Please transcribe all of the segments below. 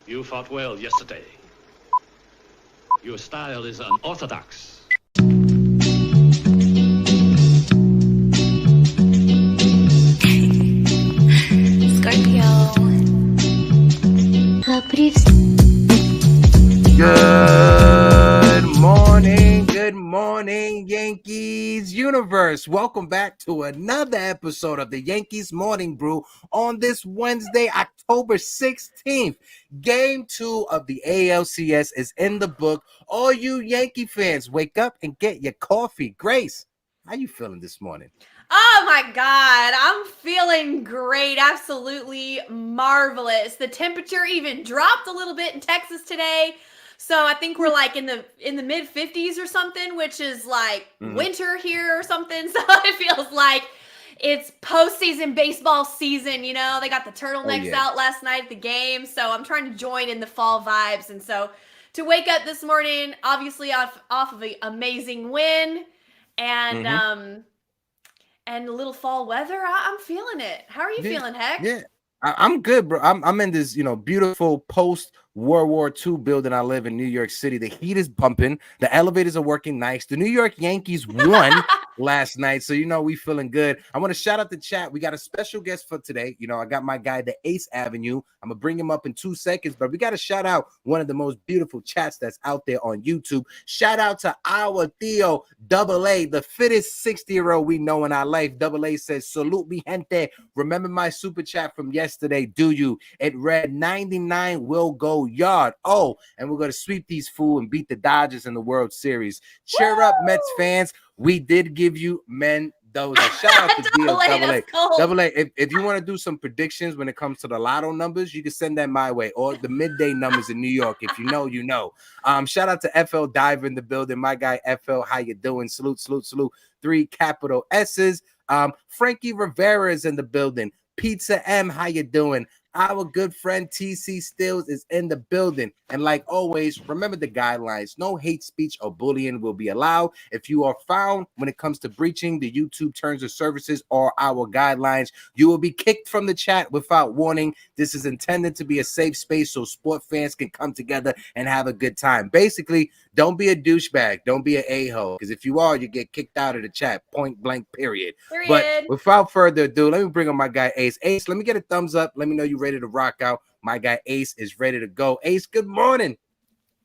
You fought well yesterday. Your style is unorthodox. Scorpio. Good morning, Yankees universe. Welcome back to another episode of the Yankees Morning Brew on this Wednesday, October 16th. Game 2 of the ALCS is in the book. All you Yankee fans, wake up and get your coffee. Grace, how you feeling this morning? Oh my God, I'm feeling great. Absolutely marvelous. The temperature even dropped a little bit in Texas today. So I think we're like in the mid 50s or something, which is like winter here or something. So it feels like it's postseason baseball season, you know. They got the turtlenecks out last night at the game. So I'm trying to join in the fall vibes. And so to wake up this morning, obviously off of an amazing win and and a little fall weather, I'm feeling it. How are you feeling, Heck? Yeah, I'm good, bro. I'm in this, beautiful post World War II building. I live in New York City. The heat is pumping. The elevators are working nice. The New York Yankees won last night, so we feeling good. I want to shout out the chat. We got a special guest for today. I got my guy, the Ace Avenue. I'm gonna bring him up in 2 seconds, but we got to shout out one of the most beautiful chats that's out there on YouTube. Shout out to our Theo AA, the fittest 60-year-old we know in our life. AA says, "Salute mi gente. Remember my super chat from yesterday? Do you? It read 99 will go yard. Oh, and we're gonna sweep these fools and beat the Dodgers in the World Series. Cheer up, Mets fans. We did give you Mendoza." Shout out to Deal AA. If you want to do some predictions when it comes to the lotto numbers, you can send that my way, or the midday numbers in New York. If you know, you know. Shout out to FL Diver in the building. My guy FL, how you doing? Salute. 3 capital S's. Frankie Rivera is in the building. Pizza M, how you doing? Our good friend TC Stills is in the building. And like always, remember the guidelines. No hate speech or bullying will be allowed. If you are found when it comes to breaching the YouTube terms of services or our guidelines, you will be kicked from the chat without warning. This is intended to be a safe space so sport fans can come together and have a good time. Basically, don't be a douchebag. Don't be an a-hole. Because if you are, you get kicked out of the chat. Point blank, period. But without further ado, let me bring on my guy Ace. Ace, let me get a thumbs up. Let me know you ready to rock out. My guy Ace is ready to go. Ace, good morning.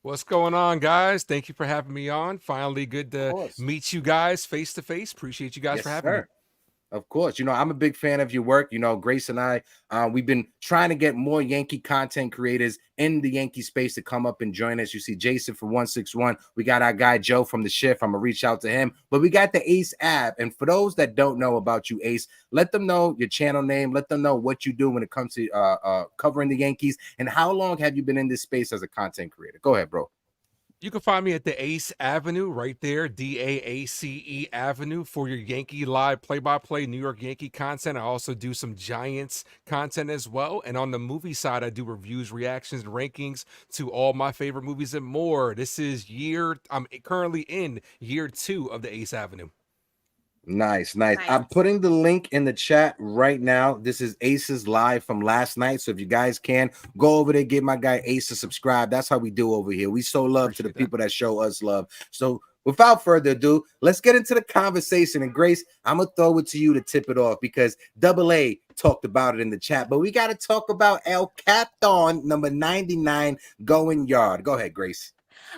What's going on, guys? Thank you for having me on. Finally, good to meet you guys face to face. Appreciate you guys for having me. Of course. I'm a big fan of your work. Grace and I, we've been trying to get more Yankee content creators in the Yankee space to come up and join us. You see Jason from 161. We got our guy Joe from The Shift. I'm going to reach out to him. But we got the Ace app. And for those that don't know about you, Ace, let them know your channel name. Let them know what you do when it comes to covering the Yankees. And how long have you been in this space as a content creator? Go ahead, bro. You can find me at the Ace Avenue right there, DAACE Avenue, for your Yankee live play-by-play New York Yankee content. I also do some Giants content as well. And on the movie side, I do reviews, reactions, and rankings to all my favorite movies and more. I'm currently in year 2 of the Ace Avenue. Nice. I'm putting the link in the chat right now. This is Ace's live from last night. So if you guys can go over there, give my guy Ace to subscribe. That's how we do over here. We show love to the people that show us love. So without further ado, let's get into the conversation. And Grace, I'm going to throw it to you to tip it off because AA talked about it in the chat. But we got to talk about El Captain, number 99, going yard. Go ahead, Grace.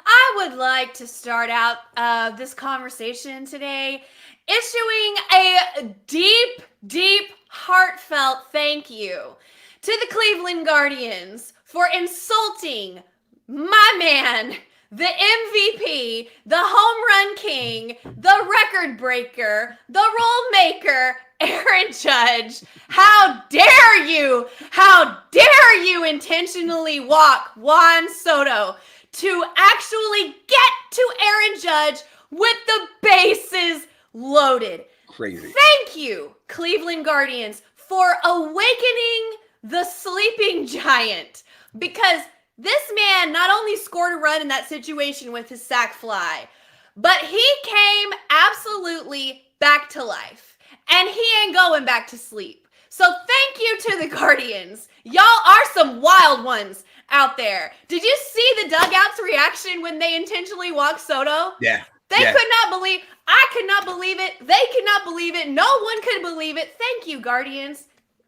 I would like to start out this conversation today issuing a deep, heartfelt thank you to the Cleveland Guardians for insulting my man, the MVP, the home run king, the record breaker, the rule maker, Aaron Judge. How dare you? How dare you intentionally walk Juan Soto to actually get to Aaron Judge with the bases loaded. Crazy. Thank you, Cleveland Guardians, for awakening the sleeping giant, because this man not only scored a run in that situation with his sac fly, but he came absolutely back to life, and he ain't going back to sleep. So thank you to the Guardians. Y'all are some wild ones out there. Did you see the dugout's reaction when they intentionally walked Soto? Yeah. They could not believe. I could not believe it. They could not believe it. No one could believe it. Thank you, Guardians.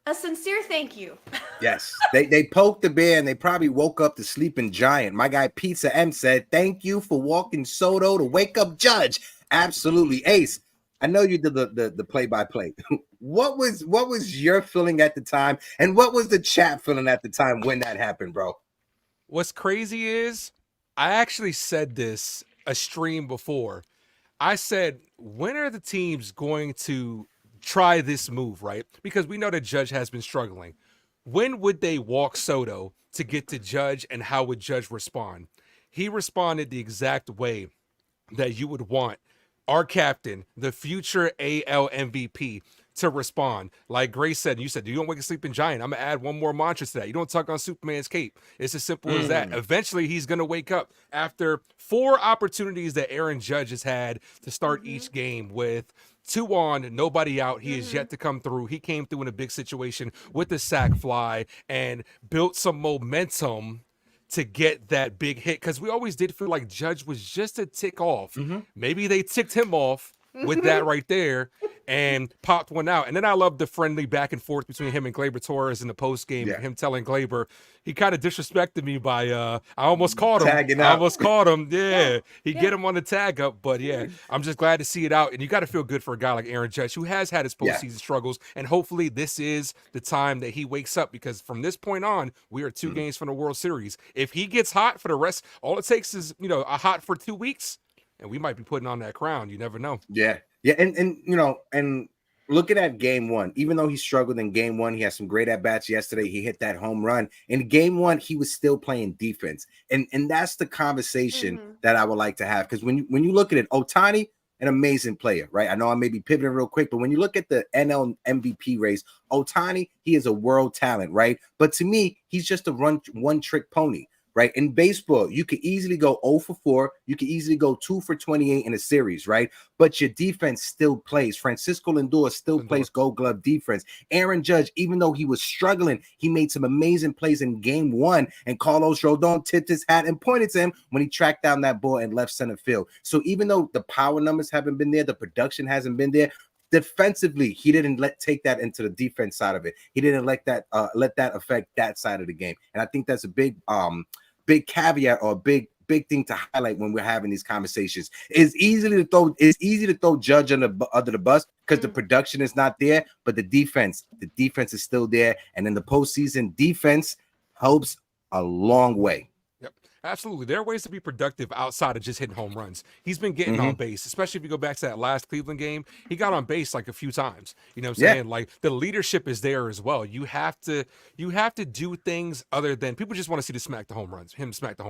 A sincere thank you. Yes. They poked the bear and they probably woke up the sleeping giant. My guy Pizza M said, "Thank you for walking Soto to wake up Judge." Absolutely. Ace, I know you did the play-by-play. What was your feeling at the time? And what was the chat feeling at the time when that happened, bro? What's crazy is I actually said this a stream before. I said, when are the teams going to try this move, right? Because we know that Judge has been struggling. When would they walk Soto to get to Judge, and how would Judge respond? He responded the exact way that you would want our captain, the future AL MVP, to respond. Like Grace said, you said, you don't wake a sleeping giant. I'm going to add one more mantra to that. You don't tug on Superman's cape. It's as simple as that. Eventually, he's going to wake up after 4 opportunities that Aaron Judge has had to start each game with 2 on, nobody out. He is yet to come through. He came through in a big situation with the sack fly and built some momentum to get that big hit, because we always did feel like Judge was just a tick off. Maybe they ticked him off with that right there and popped one out. And then I love the friendly back and forth between him and Gleyber Torres in the post game. Him telling Gleyber, he kind of disrespected me by I almost caught him. Tagging I out. almost caught him. He get him on the tag up. But I'm just glad to see it out. And you got to feel good for a guy like Aaron Judge, who has had his postseason struggles. And hopefully this is the time that he wakes up, because from this point on, we are 2 games from the World Series. If he gets hot for the rest, all it takes is, a hot for 2 weeks, and we might be putting on that crown. You never know. Yeah. And looking at game 1, even though he struggled in game 1, he had some great at-bats yesterday. He hit that home run. In game 1, he was still playing defense. And that's the conversation that I would like to have. Because when you look at it, Ohtani, an amazing player, right? I know I may be pivoting real quick, but when you look at the NL MVP race, Ohtani, he is a world talent, right? But to me, he's just a one-trick pony. Right? In baseball, you could easily go 0 for 4. You could easily go 2 for 28 in a series, right? But your defense still plays. Francisco Lindor still plays Gold Glove defense. Aaron Judge, even though he was struggling, he made some amazing plays in game 1. And Carlos Rodon tipped his hat and pointed to him when he tracked down that ball in left center field. So even though the power numbers haven't been there, the production hasn't been there, defensively, he didn't take that into the defense side of it. He didn't let that affect that side of the game. And I think that's a big caveat, or a big thing to highlight when we're having these conversations. It's easy to throw Judge under the bus because the production is not there, but the defense is still there. And in the postseason, defense helps a long way. Absolutely. There are ways to be productive outside of just hitting home runs. He's been getting on base, especially if you go back to that last Cleveland game. He got on base like a few times. You know what I'm saying? Like, the leadership is there as well. You have to do things other than, people just want to see him smack the home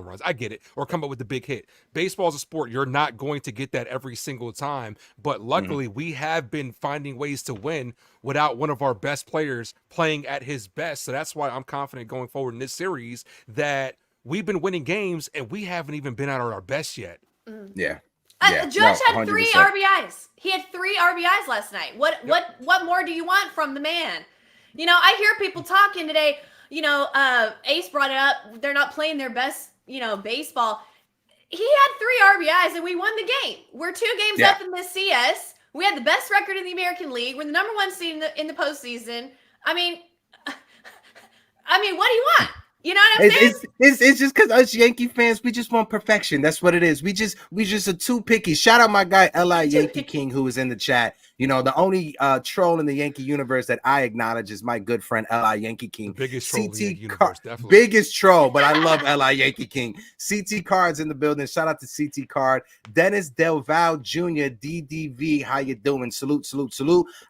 runs. I get it. Or come up with the big hit. Baseball's a sport. You're not going to get that every single time. But luckily, we have been finding ways to win without one of our best players playing at his best. So that's why I'm confident going forward in this series that we've been winning games and we haven't even been at our best yet. Judge had 3 RBIs. He had 3 RBIs last night. What more do you want from the man? I hear people talking today. Ace brought it up. They're not playing their best, baseball. He had 3 RBIs and we won the game. We're 2 games up in the CS. We had the best record in the American League. We're the number 1 seed in the postseason. I mean, what do you want? You know what I'm saying? It's just because us Yankee fans, we just want perfection. That's what it is. We just are too picky. Shout out my guy L.I. Yankee King, who is in the chat. The only troll in the Yankee universe that I acknowledge is my good friend L.I. Yankee King. The biggest troll in the universe, definitely. Biggest troll, but I love L.I. Yankee King. CT Card's in the building. Shout out to CT Card. Dennis Del Val Jr., DDV, how you doing? Salute.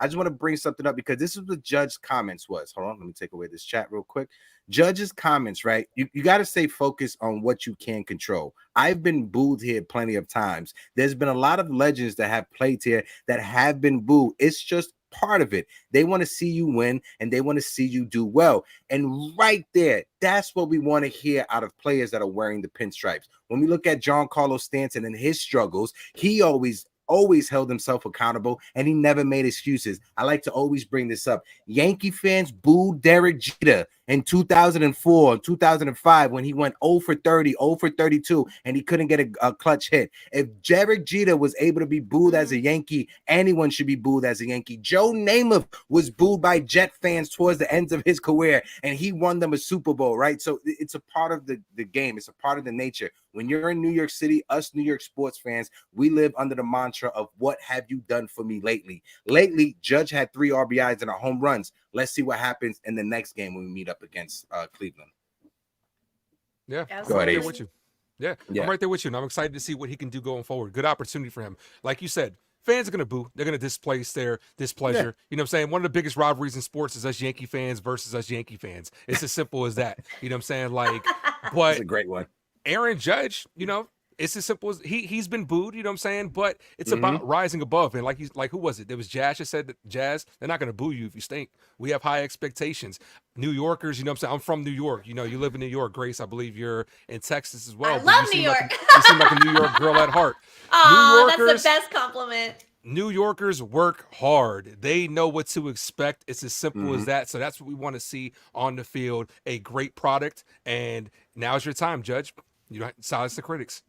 I just want to bring something up because this is what Judge's comments was. Hold on, let me take away this chat real quick. Judge's comments, right? You got to stay focused on what you can control. I've been booed here plenty of times. There's been a lot of legends that have played here that have been booed. It's just part of it. They want to see you win and they want to see you do well. And right there, that's what we want to hear out of players that are wearing the pinstripes. When we look at Giancarlo Stanton and his struggles, he always always held himself accountable, and he never made excuses. I like to always bring this up. Yankee fans booed Derek Jeter in 2004, 2005 when he went 0 for 30, 0 for 32, and he couldn't get a clutch hit. If Derek Jeter was able to be booed as a Yankee, anyone should be booed as a Yankee. Joe Namath was booed by Jet fans towards the end of his career, and he won them a Super Bowl, right? So it's a part of the game. It's a part of the nature. When you're in New York City, us New York sports fans, we live under the mantra of what have you done for me lately? Lately, Judge had 3 RBIs and a home runs. Let's see what happens in the next game when we meet up against Cleveland. Yeah, go ahead, I'm right there Ace. with you. Yeah, Yeah. I'm right there with you, and I'm excited to see what he can do going forward. Good opportunity for him. Like you said, fans are going to boo. They're going to displace their displeasure. Yeah. You know what I'm saying? One of the biggest rivalries in sports is us Yankee fans versus us Yankee fans. It's as simple as that. You know what I'm saying? Like, but It's a great one. Aaron Judge, you know, it's as simple as he's been booed, you know what I'm saying? But it's about rising above. And like who was it? There was Jazz that said that Jazz, they're not gonna boo you if you stink. We have high expectations. New Yorkers, you know what I'm saying? I'm from New York. You know, you live in New York, Grace. I believe you're in Texas as well. I but love you New seem like York. you seem like a New York girl at heart. Oh, that's the best compliment. New Yorkers work hard. They know what to expect. It's as simple as that. So that's what we want to see on the field. A great product. And now's your time, Judge. You don't silence the critics.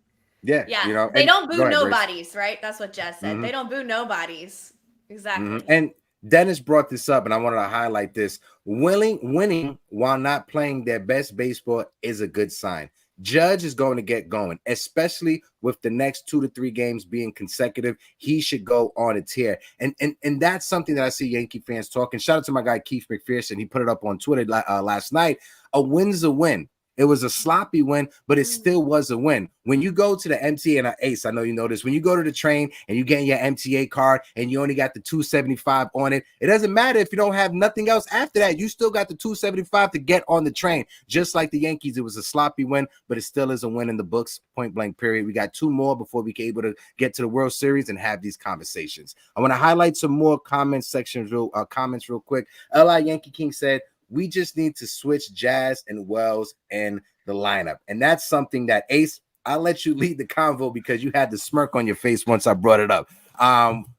Yeah, Yeah, you know, they don't go boo ahead, Grace. nobodies, right? That's what Jess said. They don't boo nobodies. Exactly. And Dennis brought this up, and I wanted to highlight this. Winning while not playing their best baseball is a good sign. Judge is going to get going, especially with the next 2 to 3 games being consecutive. He should go on a tear. And that's something that I see Yankee fans talking. Shout out to my guy, Keith McPherson. He put it up on Twitter last night. A win's a win. It was a sloppy win, but it still was a win. When you go to the MTA, and Ace, I know you know this, when you go to the train and you get your MTA card and you only got the 275 on it, it doesn't matter if you don't have nothing else after that. You still got the 275 to get on the train. Just like the Yankees, it was a sloppy win, but it still is a win in the books, point blank period. We got 2 more before we can able to get to the World Series and have these conversations. I want to highlight some more comments real quick. L.I. Yankee King said, we just need to switch Jazz and Wells in the lineup. And that's something that, Ace, I'll let you lead the convo because you had the smirk on your face once I brought it up.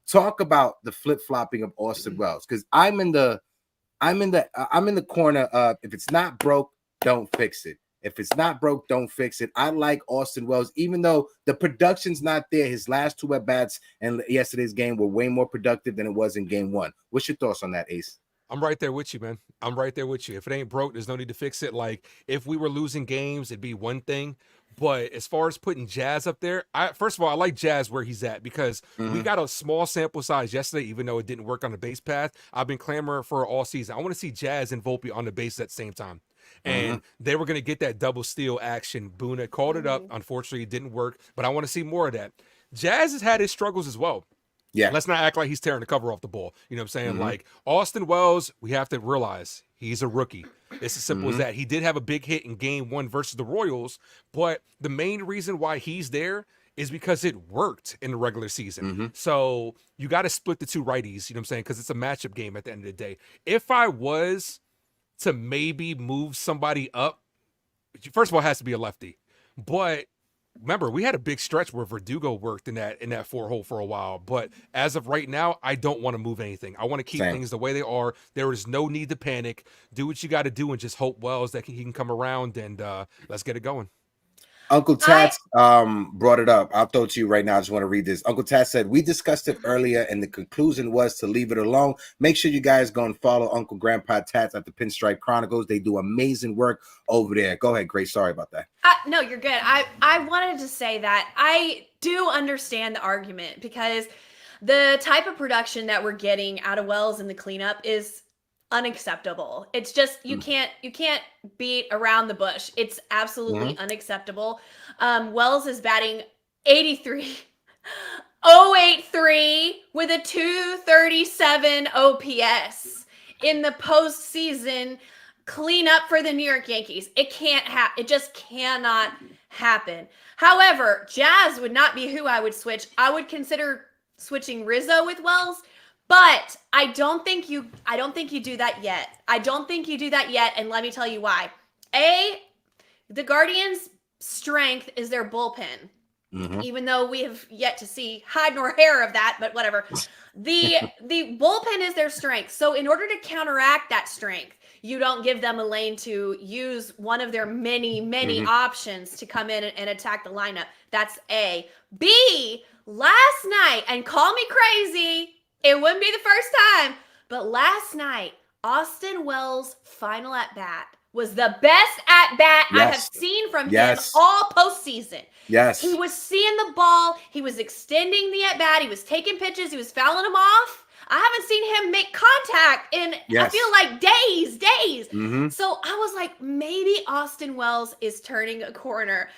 Talk about the flip-flopping of Austin Wells, because I'm in the corner of, if it's not broke, don't fix it. If it's not broke, don't fix it. I like Austin Wells, even though the production's not there. His last 2 at-bats in yesterday's game were way more productive than it was in game 1. What's your thoughts on that, Ace? I'm right there with you, man. I'm right there with you. If it ain't broke, there's no need to fix it. Like, if we were losing games, it'd be one thing. But as far as putting Jazz up there, first of all, I like Jazz where he's at because we got a small sample size yesterday, even though it didn't work on the base path. I've been clamoring for it all season. I want to see Jazz and Volpe on the base at the same time. And they were going to get that double steal action. Boone had called it up. Unfortunately, it didn't work. But I want to see more of that. Jazz has had his struggles as well. Yeah. Let's not act like he's tearing the cover off the ball. You know what I'm saying? Like, Austin Wells, we have to realize he's a rookie. It's as simple as that. He did have a big hit in game 1 versus the Royals, but the main reason why he's there is because it worked in the regular season. So you got to split the 2 righties, you know what I'm saying? Because it's a matchup game at the end of the day. If I was to maybe move somebody up, first of all, it has to be a lefty. But remember, we had a big stretch where Verdugo worked in that 4-hole for a while. But as of right now, I don't want to move anything. I want to keep things the way they are. There is no need to panic. Do what you got to do and just hope Wells that he can come around and let's get it going. Uncle Tats brought it up. I'll throw it to you right now. I just want to read this. Uncle Tats said, we discussed it earlier, and the conclusion was to leave it alone. Make sure you guys go and follow Uncle Grandpa Tats at the Pinstripe Chronicles. They do amazing work over there. Go ahead, Grace. Sorry about that. No, you're good. I wanted to say that I do understand the argument because the type of production that we're getting out of Wells in the cleanup is unacceptable. It's just you can't beat around the bush. It's absolutely unacceptable. Wells is batting 83 083 with a 237 OPS in the postseason cleanup for the New York Yankees. It can't happen. It just cannot happen. However, Jazz would not be who I would switch. I would consider switching Rizzo with Wells. But I don't think you do that yet. I don't think you do that yet, and let me tell you why. The Guardians' strength is their bullpen. even though we have yet to see hide nor hair of that, but whatever. The bullpen is their strength. So in order to counteract that strength, you don't give them a lane to use one of their many options to come in and attack the lineup. That's A. B, last night, and call me crazy, it wouldn't be the first time, but last night, Austin Wells' final at-bat was the best at-bat I have seen from him all postseason. Yes. He was seeing the ball. He was extending the at-bat. He was taking pitches. He was fouling them off. I haven't seen him make contact in, I feel like, days. So I was like, maybe Austin Wells is turning a corner.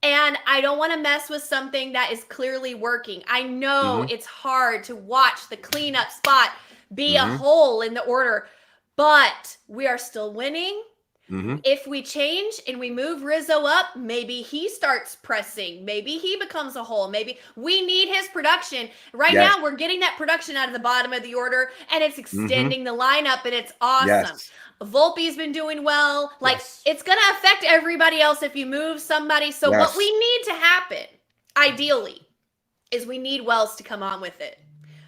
And I don't want to mess with something that is clearly working. I know it's hard to watch the cleanup spot be a hole in the order, but we are still winning. If we change and we move Rizzo up, maybe he starts pressing. Maybe he becomes a hole. Maybe we need his production. Right now, we're getting that production out of the bottom of the order, and it's extending the lineup, and it's awesome. Volpe's been doing well. Like, it's going to affect everybody else if you move somebody. So what we need to happen, ideally, is we need Wells to come on with it.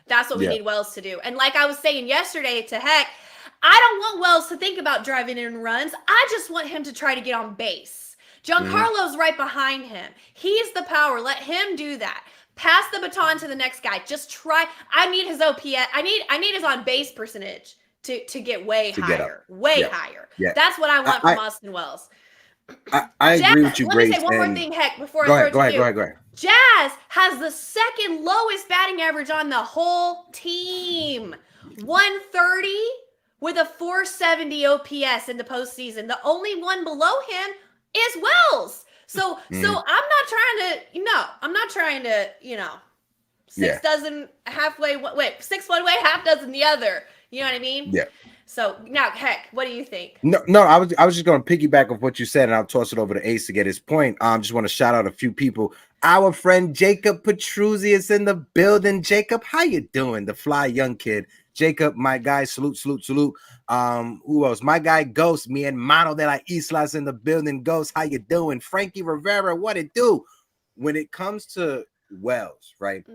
That's what we need Wells to do. And like I was saying yesterday to Heck, I don't want Wells to think about driving in runs. I just want him to try to get on base. Giancarlo's right behind him. He's the power. Let him do that. Pass the baton to the next guy. Just try. I need his OPS. I need his on base percentage to get way higher. Higher. That's what I want from Austin Wells. I agree with you, Grace. Let me say one more thing, Heck, before I throw it to you. Go ahead. Jazz has the second lowest batting average on the whole team. 130 with a 470 OPS in the postseason. The only one below him is Wells. So I'm not trying to, six dozen halfway, six one way, half dozen the other. You know what I mean? Yeah. So now, Heck, what do you think? No, I was just going to piggyback off what you said, and I'll toss it over to Ace to get his point. Just want to shout out a few people. Our friend Jacob Petruzzi is in the building. Jacob, how you doing? The fly young kid. Jacob, my guy, salute. Who else? My guy Ghost, mi hermano de la Islas in the building. Ghost, how you doing? Frankie Rivera, what it do? When it comes to Wells, right?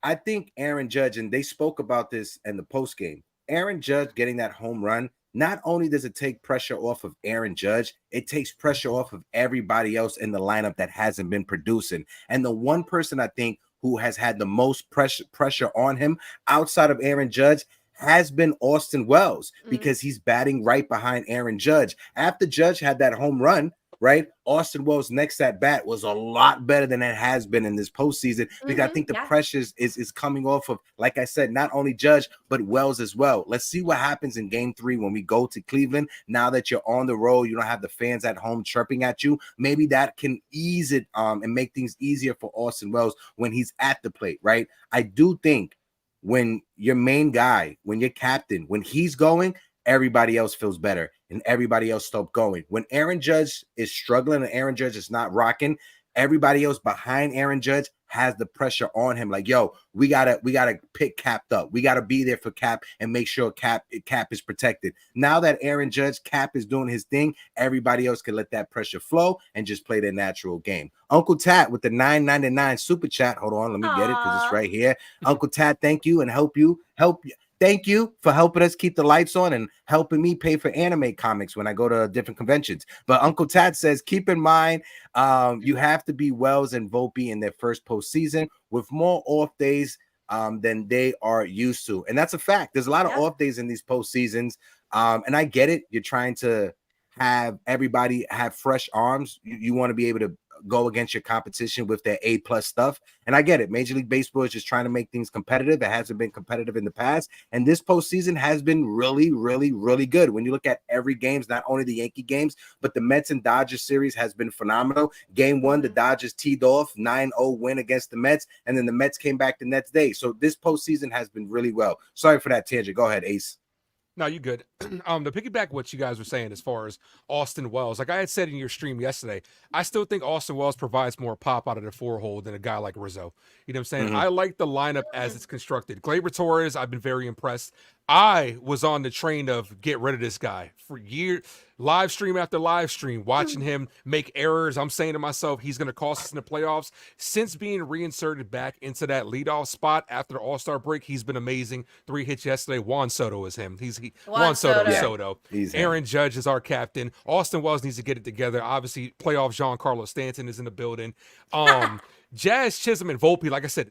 I think Aaron Judge, and they spoke about this in the post game. Aaron Judge getting that home run, not only does it take pressure off of Aaron Judge, it takes pressure off of everybody else in the lineup that hasn't been producing. And the one person I think who has had the most pressure on him outside of Aaron Judge has been Austin Wells, because he's batting right behind Aaron Judge. After Judge had that home run, right, Austin Wells' next at bat was a lot better than it has been in this postseason, because I think the pressure is coming off of, like I said, not only Judge but Wells as well. Let's see what happens in Game 3 when we go to Cleveland. Now that you're on the road, you don't have the fans at home chirping at you. Maybe that can ease it and make things easier for Austin Wells when he's at the plate, right? I do think when your main guy, when your captain, when he's going, everybody else feels better and everybody else stops going. When Aaron Judge is struggling and Aaron Judge is not rocking, everybody else behind Aaron Judge has the pressure on him. Like, yo, we gotta pick Cap up. We gotta be there for Cap and make sure Cap is protected. Now that Aaron Judge, Cap is doing his thing, everybody else can let that pressure flow and just play their natural game. Uncle Tat with the $9.99 super chat. Hold on, let me get it because it's right here. Uncle Tat, thank you and help you. Thank you for helping us keep the lights on and helping me pay for anime comics when I go to different conventions. But Uncle Tat says, keep in mind, you have to be Wells and Volpe in their first postseason with more off days than they are used to. And that's a fact. There's a lot of off days in these postseasons. And I get it. You're trying to have everybody have fresh arms. You want to be able to go against your competition with their A+ stuff. And I get it. Major League Baseball is just trying to make things competitive. It hasn't been competitive in the past. And this postseason has been really, really, really good. When you look at every games, not only the Yankee games, but the Mets and Dodgers series has been phenomenal. Game 1, the Dodgers teed off 9-0 win against the Mets. And then the Mets came back the next day. So this postseason has been really well. Sorry for that tangent. Go ahead, Ace. No, you good. To piggyback what you guys were saying as far as Austin Wells, like I had said in your stream yesterday, I still think Austin Wells provides more pop out of the 4-hole than a guy like Rizzo. You know what I'm saying? I like the lineup as it's constructed. Gleyber Torres, I've been very impressed. I was on the train of get rid of this guy for years, live stream after live stream, watching him make errors. I'm saying to myself, he's going to cost us in the playoffs. Since being reinserted back into that leadoff spot after the All-Star break, he's been amazing. 3 hits yesterday. Juan Soto is him. Juan Soto. Yeah, Soto. he's Aaron him. Judge is our captain. Austin Wells needs to get it together. Obviously, playoff Giancarlo Stanton is in the building. Jazz, Chisholm, and Volpe, like I said,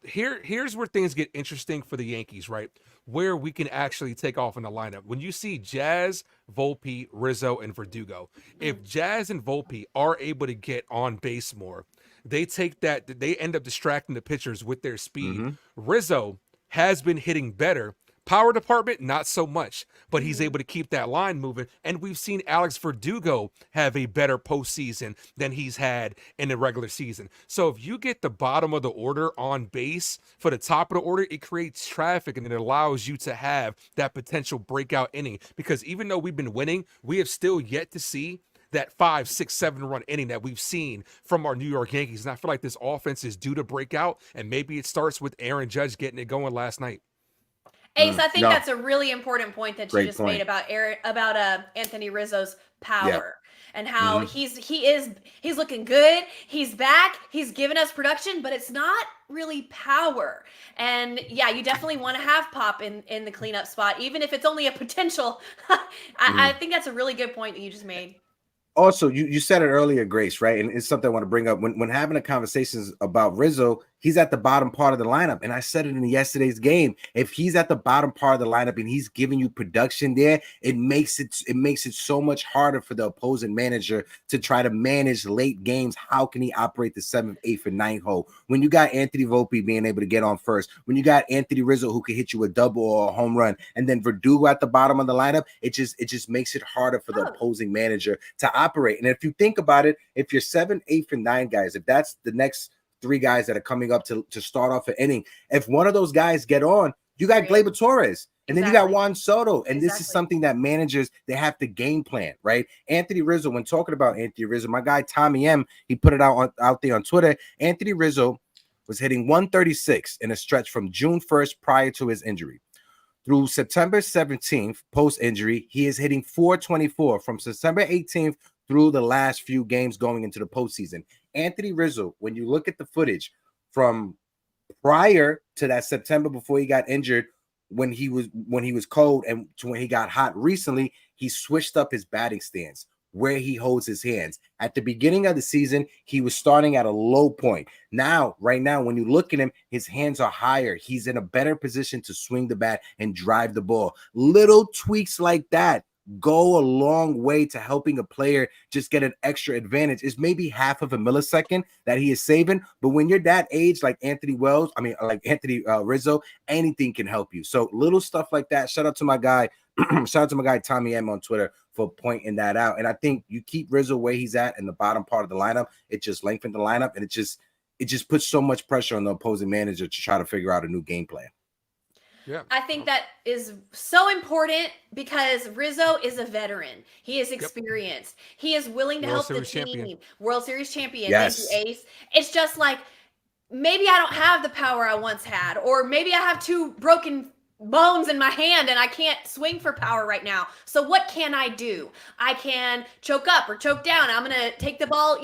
here's where things get interesting for the Yankees, right? Where we can actually take off in the lineup. When you see Jazz, Volpe, Rizzo, and Verdugo, if Jazz and Volpe are able to get on base more, they end up distracting the pitchers with their speed. Rizzo has been hitting better. Power department, not so much, but he's able to keep that line moving. And we've seen Alex Verdugo have a better postseason than he's had in the regular season. So if you get the bottom of the order on base for the top of the order, it creates traffic and it allows you to have that potential breakout inning. Because even though we've been winning, we have still yet to see that 5, 6, 7 run inning that we've seen from our New York Yankees. And I feel like this offense is due to break out, and maybe it starts with Aaron Judge getting it going last night. Ace, I think that's a really important point that you Great just point. made about Anthony Rizzo's power and how he's looking good. He's back. He's given us production, but it's not really power. And yeah, you definitely want to have Pop in the cleanup spot, even if it's only a potential. I think that's a really good point that you just made. Also, you said it earlier, Grace, right? And it's something I want to bring up. When having a conversations about Rizzo, he's at the bottom part of the lineup. And I said it in yesterday's game. If he's at the bottom part of the lineup and he's giving you production there, it makes it so much harder for the opposing manager to try to manage late games. How can he operate the 7th, 8th, and 9th hole? When you got Anthony Volpe being able to get on first, when you got Anthony Rizzo who can hit you a double or a home run, and then Verdugo at the bottom of the lineup, it just makes it harder for the opposing manager to operate. And if you think about it, if you're 7, 8, and 9 guys, if that's the next 3 guys that are coming up to start off an inning, if one of those guys get on, you got Gleyber Torres, and then you got Juan Soto, and this is something that managers, they have to game plan, right? Anthony Rizzo, when talking about Anthony Rizzo, my guy Tommy M, he put it out there on Twitter. Anthony Rizzo was hitting 136 in a stretch from June 1st prior to his injury. Through September 17th, post-injury, he is hitting 424 from September 18th through the last few games going into the postseason. Anthony Rizzo, when you look at the footage from prior to that September before he got injured, when he was cold, and to when he got hot recently, he switched up his batting stance, where he holds his hands. At the beginning of the season, he was starting at a low point. Right now, when you look at him, his hands are higher. He's in a better position to swing the bat and drive the ball. Little tweaks like that go a long way to helping a player just get an extra advantage. It's maybe half of a millisecond that he is saving, but when you're that age, like Anthony Rizzo, anything can help you. So little stuff like that. Shout out to my guy Tommy M on Twitter for pointing that out. And I think you keep Rizzo where he's at in the bottom part of the lineup, it just lengthened the lineup, and it just puts so much pressure on the opposing manager to try to figure out a new game plan. Yeah. I think that is so important because Rizzo is a veteran. He is experienced. He is willing to help the team. World Series champion. Yes. Thank you, Ace. It's just like, maybe I don't have the power I once had, or maybe I have 2 broken bones in my hand and I can't swing for power right now. So what can I do? I can choke up or choke down. I'm going to take the ball.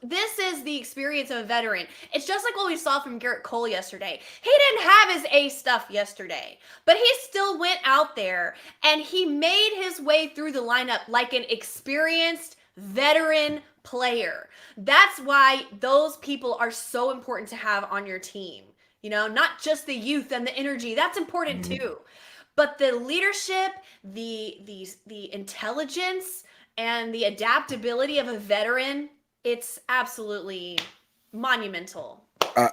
This is the experience of a veteran. It's just like what we saw from Garrett Cole yesterday. He didn't have his A stuff yesterday, but he still went out there and he made his way through the lineup like an experienced veteran player. That's why those people are so important to have on your team. Not just the youth and the energy. That's important too. But the leadership, the intelligence, and the adaptability of a veteran, it's absolutely monumental.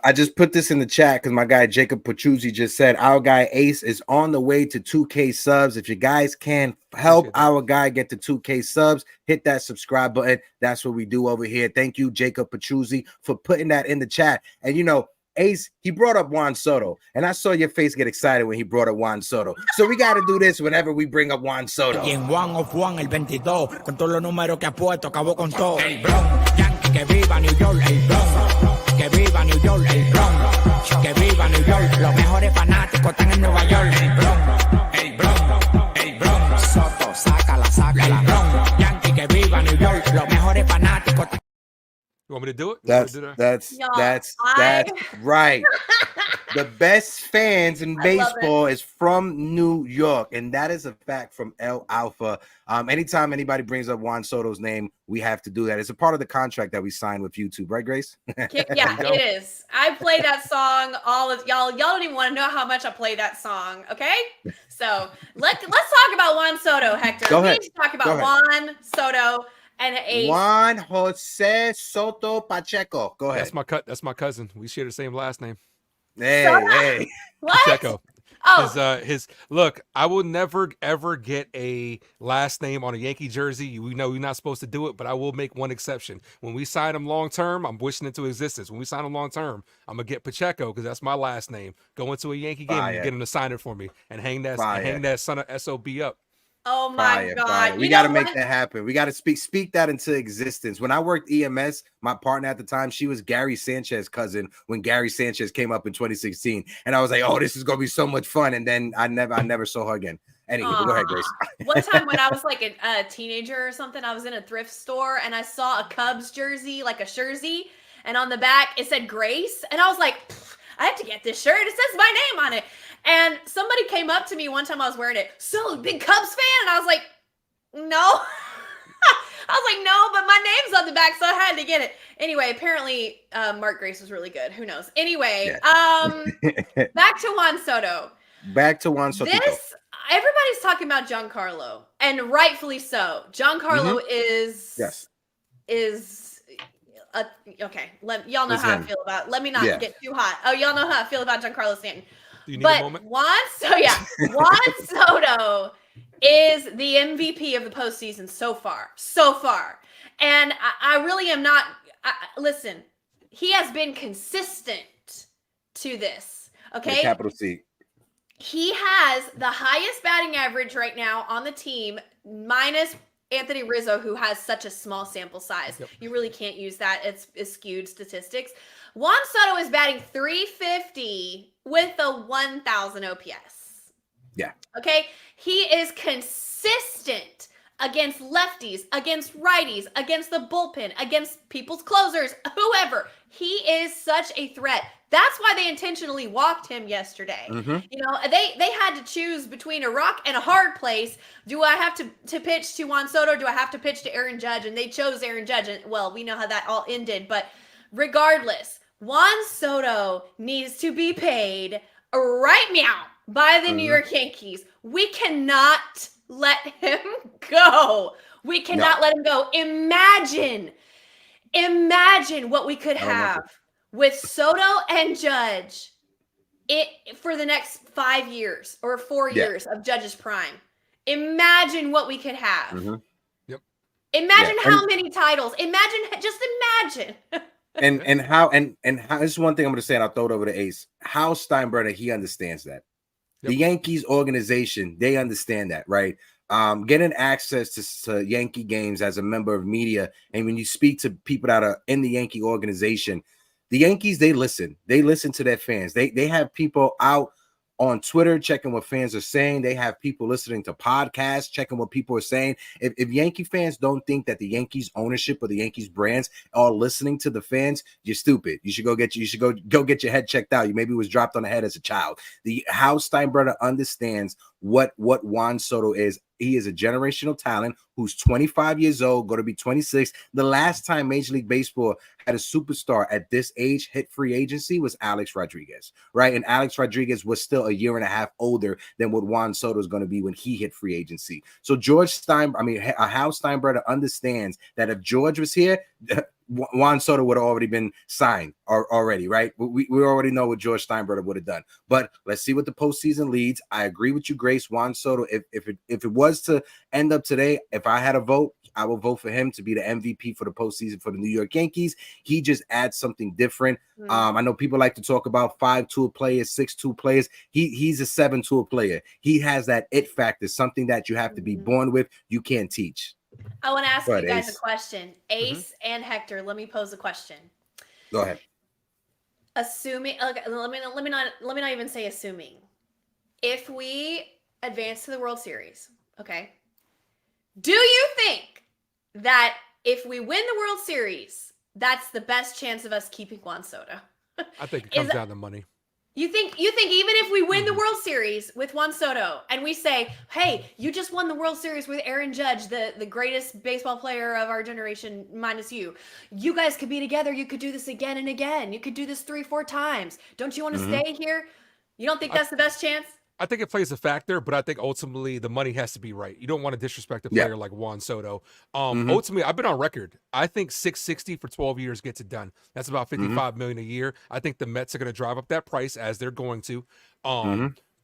I just put this in the chat because my guy Jacob Pachuzzi just said our guy Ace is on the way to 2K subs. If you guys can help our guy get to 2K subs, hit that subscribe button. That's what we do over here. Thank you, Jacob Pachuzzi, for putting that in the chat. And Ace, he brought up Juan Soto, and I saw your face get excited when he brought up Juan Soto. So we got to do this whenever we bring up Juan Soto. Y en Juan of Juan, el 22, con todos los números que ha puesto, acabó con todo. El Bronx, Yankee, que viva New York, el Bronx, que viva New York, el Bronx, que viva New York. Los mejores fanáticos están en Nueva York, el Bronx, You want me to do it? You want me to do that? That's I right. The best fans in I love it. baseball is from New York, and that is a fact from El Alfa. Anytime anybody brings up Juan Soto's name, we have to do that. It's a part of the contract that we signed with YouTube, right, Grace? Yeah, go. it is. I play that song all of y'all. Y'all don't even want to know how much I play that song. Okay, so let's talk about Juan Soto, Hector. Go We ahead. need to talk Go about ahead. Juan Soto and Ace. Juan Jose Soto Pacheco. Go ahead. That's my cousin. We share the same last name. Hey. What? Pacheco. Oh, His look, I will never ever get a last name on a Yankee jersey. We know you're not supposed to do it, but I will make one exception. When we sign him long term, I'm wishing into existence. When we sign him long term, I'm gonna get Pacheco because that's my last name. Go into a Yankee game and get him to sign it for me and hang that son of SOB up. oh my God! We got to make that happen. We got to speak that into existence. When I worked EMS, my partner at the time, she was Gary Sanchez's cousin when Gary Sanchez came up in 2016, and I was like, "Oh, this is gonna be so much fun." And then I never saw her again. Anyway, go ahead, Grace. One time when I was like a teenager or something, I was in a thrift store and I saw a Cubs jersey, like a jersey, and on the back it said Grace, and I was like, I have to get this shirt. It says my name on it. And somebody came up to me one time I was wearing it. So, big Cubs fan? And I was like, no. I was like, no, but my name's on the back, so I had to get it. Anyway, apparently Mark Grace was really good. Who knows? Anyway, back to Juan Soto. Everybody's talking about Giancarlo, and rightfully so. Giancarlo is okay. Y'all know how I feel about. Let me not get too hot. Oh, y'all know how I feel about Giancarlo Stanton. Do you need a moment? Juan Soto is the MVP of the postseason so far. And I really am not. Listen, he has been consistent to this. Okay, capital C. He has the highest batting average right now on the team, minus Anthony Rizzo, who has such a small sample size. Yep. You really can't use that. It's skewed statistics. Juan Soto is batting .350 with a 1,000 OPS. Yeah. Okay. He is consistent against lefties, against righties, against the bullpen, against people's closers, whoever. He is such a threat. That's why they intentionally walked him yesterday. Mm-hmm. You know, they had to choose between a rock and a hard place. Do I have to pitch to Juan Soto? Do I have to pitch to Aaron Judge? And they chose Aaron Judge. And, well, we know how that all ended. But regardless, Juan Soto needs to be paid right now by the New York Yankees. We cannot let him go. We cannot let him go. Imagine what we could have with Soto and Judge for the next 5 years or 4 years of Judge's prime. Imagine what we could have. Mm-hmm. Yep. Imagine how many titles. Just imagine. and how this is one thing I'm going to say, and I'll throw it over to Ace. How Steinbrenner, he understands that. Yep. The Yankees organization, they understand that, right? Getting access to Yankee games as a member of media, and when you speak to people that are in the Yankee organization, the Yankees, they listen to their fans. They have people out on Twitter checking what fans are saying. They have people listening to podcasts checking what people are saying. If Yankee fans don't think that the Yankees ownership or the Yankees brands are listening to the fans, you're stupid. You should go get your head checked out. You maybe was dropped on the head as a child. How Steinbrenner understands what Juan Soto is. He is a generational talent who's 25 years old, going to be 26. The last time Major League Baseball had a superstar at this age hit free agency was Alex Rodriguez, right? And Alex Rodriguez was still a year and a half older than what Juan Soto is going to be when he hit free agency. So Hal Steinbrenner understands that if George was here, Juan Soto would have already been signed already, right? We already know what George Steinbrenner would have done. But let's see what the postseason leads. I agree with you, Grace. Juan Soto, if it was to end up today, if I had a vote, I will vote for him to be the MVP for the postseason for the New York Yankees. He just adds something different. I know people like to talk about 5-tool players, 6-tool players. He's a 7-tool player. He has that it factor, something that you have to be born with. You can't teach. I want to ask you guys a question. Ace and Hector, let me pose a question. Go ahead. Assuming, okay, let me not even say assuming. If we advance to the World Series, okay, do you think that if we win the World Series, that's the best chance of us keeping Juan Soto. I think it comes down to money. You think even if we win the World Series with Juan Soto and we say, hey, you just won the World Series with Aaron Judge, the greatest baseball player of our generation minus you guys could be together, you could do this again and again, you could do this 3-4 times, don't you want to stay here? You don't think that's the best chance? I think it plays a factor, but I think ultimately the money has to be right. You don't want to disrespect a player like Juan Soto. Ultimately, I've been on record. I think $660 for 12 years gets it done. That's about $55 million a year. I think the Mets are going to drive up that price as they're going to.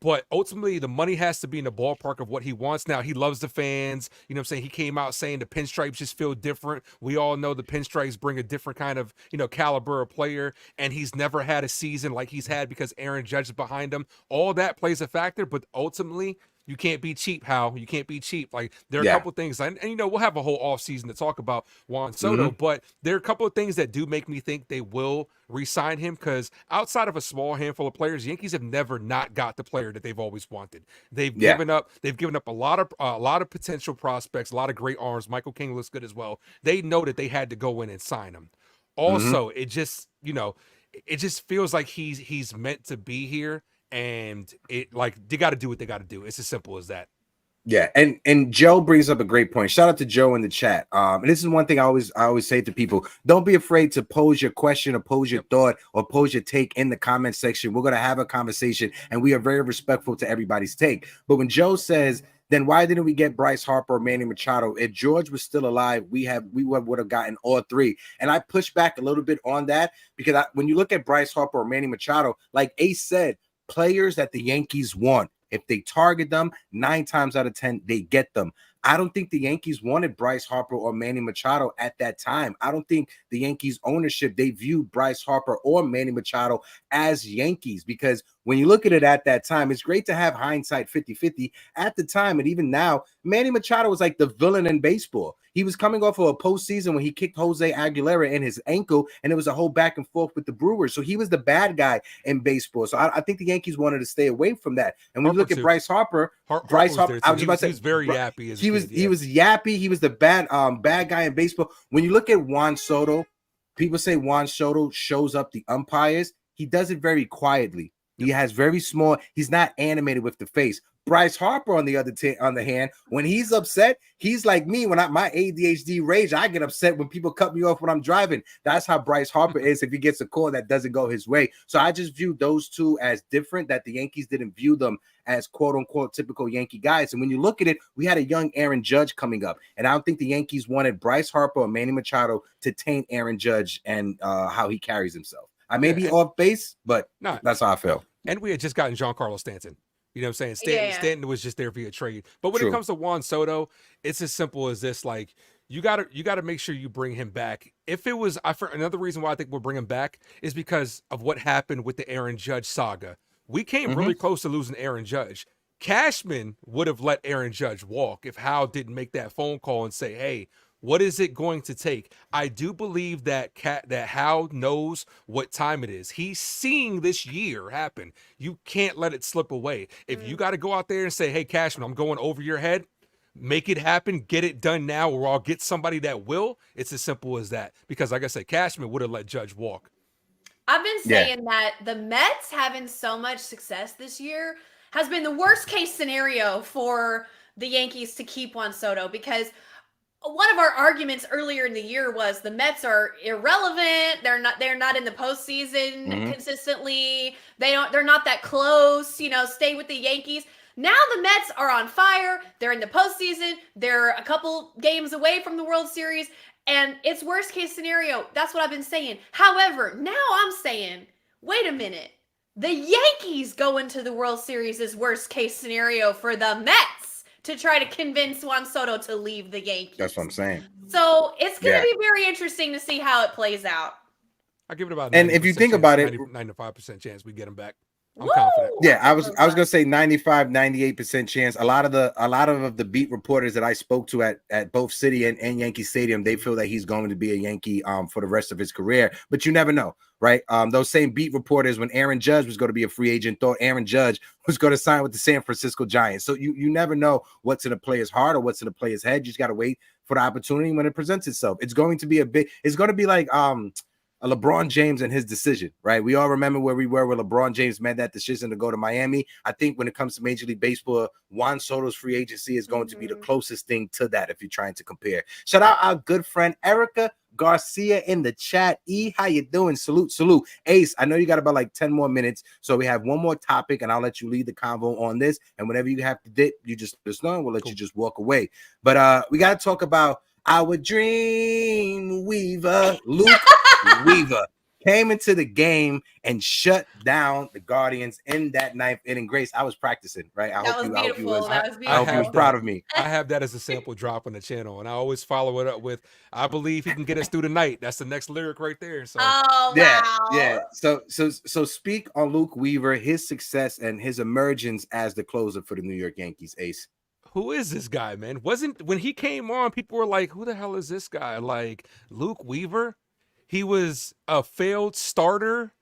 But ultimately, the money has to be in the ballpark of what he wants. Now, he loves the fans. You know what I'm saying? He came out saying the pinstripes just feel different. We all know the pinstripes bring a different kind of, caliber of player. And he's never had a season like he's had because Aaron Judge is behind him. All that plays a factor. But ultimately, you can't be cheap, Hal. You can't be cheap. Like, there are a couple things. And we'll have a whole offseason to talk about Juan Soto. But there are a couple of things that do make me think they will re-sign him, because outside of a small handful of players, Yankees have never not got the player that they've always wanted. They've given up a lot of potential prospects, a lot of great arms. Michael King looks good as well. They know that they had to go in and sign him. Also, it just feels like he's meant to be here, and they got to do what they got to do. It's as simple as that. Yeah, and Joe brings up a great point. Shout out to Joe in the chat. And this is one thing I always say to people: don't be afraid to pose your question or pose your thought or pose your take in the comment section. We're gonna have a conversation, and we are very respectful to everybody's take. But when Joe says, then why didn't we get Bryce Harper or Manny Machado? If George was still alive, we would have gotten all three. And I push back a little bit on that, because when you look at Bryce Harper or Manny Machado, like Ace said, players that the Yankees want. If they target them, 9 times out of 10, they get them. I don't think the Yankees wanted Bryce Harper or Manny Machado at that time. I don't think the Yankees ownership, they viewed Bryce Harper or Manny Machado as Yankees, because when you look at it at that time, it's great to have hindsight 50-50. At the time, and even now, Manny Machado was like the villain in baseball. He was coming off of a postseason when he kicked Jose Aguilera in his ankle, and it was a whole back and forth with the Brewers. So he was the bad guy in baseball. So I think the Yankees wanted to stay away from that. And when you look at Bryce Harper, I was about to say, he was very yappy. He was yappy. He was the bad guy in baseball. When you look at Juan Soto, people say Juan Soto shows up the umpires. He does it very quietly. He has very small. He's not animated with the face. Bryce Harper, on the other hand, when he's upset, he's like me. When my ADHD rage, I get upset when people cut me off when I'm driving. That's how Bryce Harper is if he gets a call that doesn't go his way. So I just view those two as different, that the Yankees didn't view them as quote unquote typical Yankee guys. And when you look at it, we had a young Aaron Judge coming up, and I don't think the Yankees wanted Bryce Harper or Manny Machado to taint Aaron Judge and how he carries himself. I may be off base, but that's how I feel. And we had just gotten Giancarlo Stanton. You know what I'm saying? Stanton was just there via trade. But when it comes to Juan Soto, it's as simple as this. Like, you gotta make sure you bring him back. If it was, another reason why I think we'll bring him back is because of what happened with the Aaron Judge saga. We came really close to losing Aaron Judge. Cashman would have let Aaron Judge walk if Hal didn't make that phone call and say, hey, what is it going to take? I do believe that Hal knows what time it is. He's seeing this year happen. You can't let it slip away. If you got to go out there and say, hey, Cashman, I'm going over your head, make it happen, get it done now, or I'll get somebody that will. It's as simple as that. Because like I said, Cashman would have let Judge walk. I've been saying that the Mets having so much success this year has been the worst case scenario for the Yankees to keep Juan Soto, because one of our arguments earlier in the year was the Mets are irrelevant. They're not in the postseason consistently. They're not that close, stay with the Yankees. Now the Mets are on fire. They're in the postseason. They're a couple games away from the World Series, and it's worst case scenario. That's what I've been saying. However, now I'm saying, wait a minute. The Yankees go into the World Series as worst case scenario for the Mets to try to convince Juan Soto to leave the Yankees. That's what I'm saying. So it's going to be very interesting to see how it plays out. I give it about, and if you think about it, 95% chance we get him back. I'm confident. Yeah, I was gonna say 95, 98% chance. A lot of the beat reporters that I spoke to at both City and Yankee Stadium, they feel that he's going to be a Yankee for the rest of his career. But you never know, right? Those same beat reporters, when Aaron Judge was going to be a free agent, thought Aaron Judge was going to sign with the San Francisco Giants. So you never know what's in a player's heart or what's in a player's head. You just got to wait for the opportunity when it presents itself. It's going to be like a LeBron James and his decision, right? We all remember where we were when LeBron James made that decision to go to Miami. I think when it comes to Major League Baseball, Juan Soto's free agency is going to be the closest thing to that if you're trying to compare. Shout out our good friend Erica Garcia in the chat. E, how you doing? Salute. Ace, I know you got about like 10 more minutes, so we have one more topic, and I'll let you lead the convo on this. And whenever you have to dip, you just let us know, and we'll let you just walk away. But we got to talk about our dream weaver, Luke Weaver. Came into the game and shut down the Guardians in that 9th inning. Grace, I was practicing, right? I hope you was proud of me. I have that as a sample drop on the channel, and I always follow it up with, I believe he can get us through the night. That's the next lyric right there. So yeah. So speak on Luke Weaver, his success and his emergence as the closer for the New York Yankees, Ace. Who is this guy, man? When he came on, people were like, who the hell is this guy? Like, Luke Weaver? He was a failed starter.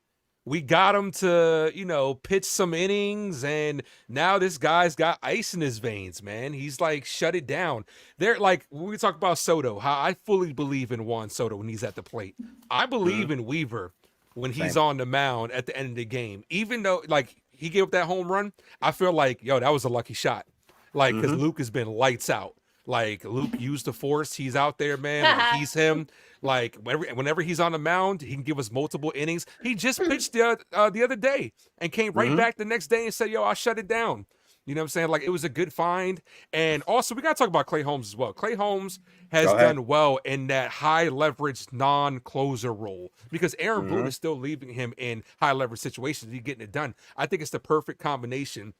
We got him to, pitch some innings, and now this guy's got ice in his veins, man. He's like, shut it down. They're like, when we talk about Soto, how I fully believe in Juan Soto when he's at the plate. I believe in Weaver when he's on the mound at the end of the game. Even though, like, he gave up that home run, I feel like, that was a lucky shot. Like, because Luke has been lights out. Like, Luke used the force. He's out there, man. Like, he's him. Like, whenever he's on the mound, he can give us multiple innings. He just pitched the other day and came right back the next day and said, I'll shut it down. You know what I'm saying? Like, it was a good find. And also, we got to talk about Clay Holmes as well. Clay Holmes has done well in that high-leverage non-closer role because Aaron Boone is still leaving him in high-leverage situations. He's getting it done. I think it's the perfect combination.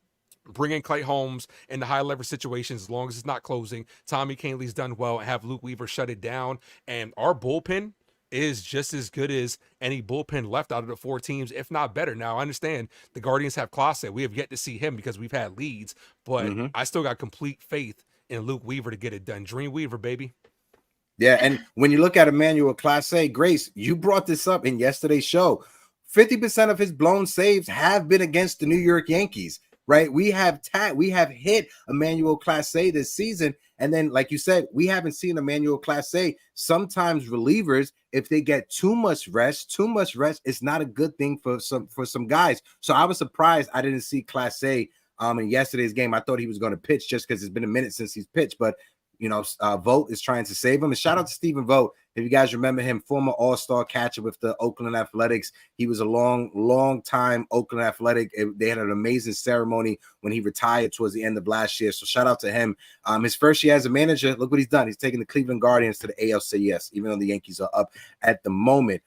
Bring in Clay Holmes in the high leverage situations as long as it's not closing. Tommy Kahnle's done well, and have Luke Weaver shut it down. And our bullpen is just as good as any bullpen left out of the 4 teams, if not better. Now, I understand the Guardians have Clase. We have yet to see him because we've had leads, but I still got complete faith in Luke Weaver to get it done. Dream Weaver, baby. Yeah, and when you look at Emmanuel Clase, Grace, you brought this up in yesterday's show. 50% of his blown saves have been against the New York Yankees. Right, we have hit Emmanuel Clase this season, and then, like you said, we haven't seen Emmanuel Clase. Sometimes relievers, if they get too much rest, it's not a good thing for some guys. So I was surprised I didn't see Clase in yesterday's game. I thought he was going to pitch just because it's been a minute since he's pitched, but Vogt is trying to save him. And shout out to Stephen Vogt. If you guys remember him, former all-star catcher with the Oakland Athletics. He was a long time Oakland Athletic. They had an amazing ceremony when he retired towards the end of last year. So shout out to him. His first year as a manager, look what he's done. He's taking the Cleveland Guardians to the ALCS, even though the Yankees are up at the moment.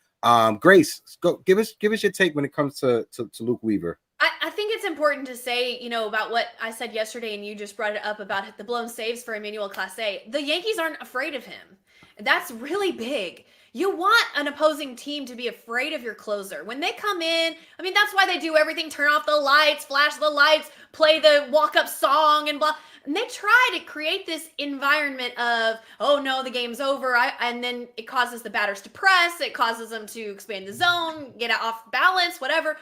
Grace, go give us your take when it comes to Luke Weaver. I think it's important to say, about what I said yesterday, and you just brought it up about the blown saves for Emmanuel Clase. The Yankees aren't afraid of him. That's really big. You want an opposing team to be afraid of your closer. When they come in, that's why they do everything, turn off the lights, flash the lights, play the walk-up song, and blah. And they try to create this environment of, oh no, the game's over. And then it causes the batters to press. It causes them to expand the zone, get off balance, whatever.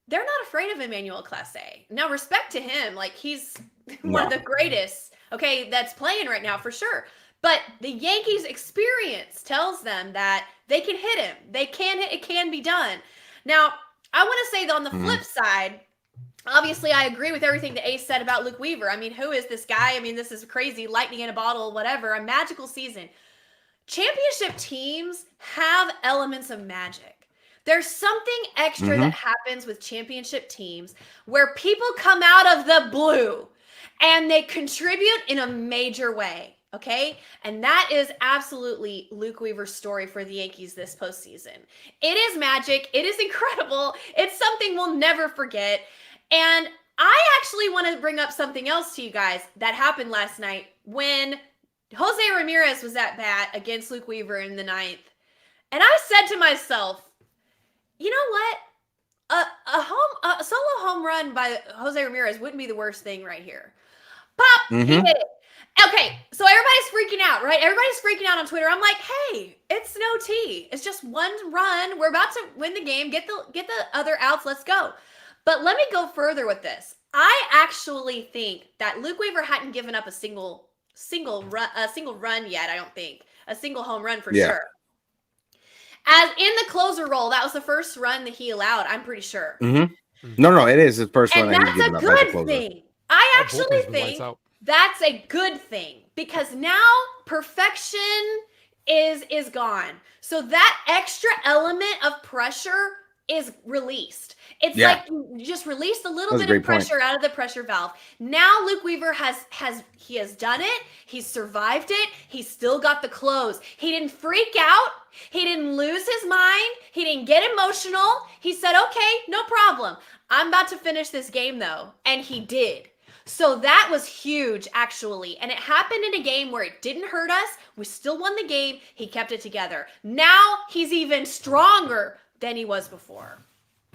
They're not afraid of Emmanuel Clase. Now, respect to him. Like, he's one of the greatest, that's playing right now for sure. But the Yankees' experience tells them that they can hit him. They can hit. It can be done. Now, I want to say that on the flip side, obviously, I agree with everything that Ace said about Luke Weaver. Who is this guy? This is crazy. Lightning in a bottle, whatever. A magical season. Championship teams have elements of magic. There's something extra that happens with championship teams where people come out of the blue and they contribute in a major way, okay? And that is absolutely Luke Weaver's story for the Yankees this postseason. It is magic. It is incredible. It's something we'll never forget. And I actually want to bring up something else to you guys that happened last night when Jose Ramirez was at bat against Luke Weaver in the 9th. And I said to myself, you know what? A solo home run by Jose Ramirez wouldn't be the worst thing right here. Pop, he hit it. Okay, so everybody's freaking out, right? Everybody's freaking out on Twitter. I'm like, hey, it's no tea. It's just one run. We're about to win the game. Get the other outs. Let's go. But let me go further with this. I actually think that Luke Weaver hadn't given up a single single run yet. I don't think a single home run for Yeah. sure. As in the closer role, that was the first run that he allowed. I'm pretty sure. No, it is his first one And that he's that's given a up as a good closer. thing. I That actually bullpen's been lights think out. that's a good thing because now perfection is gone. So that extra element of pressure is released. It's Yeah. like you just released a little That's a bit of great point. pressure out of the pressure valve. Now Luke Weaver has done it. He's survived it. He's still got the close. He didn't freak out. He didn't lose his mind. He didn't get emotional. He said, "Okay, no problem. I'm about to finish this game though." And he did. So that was huge, actually. And it happened in a game where it didn't hurt us. We still won the game. He kept it together. Now he's even stronger than he was before.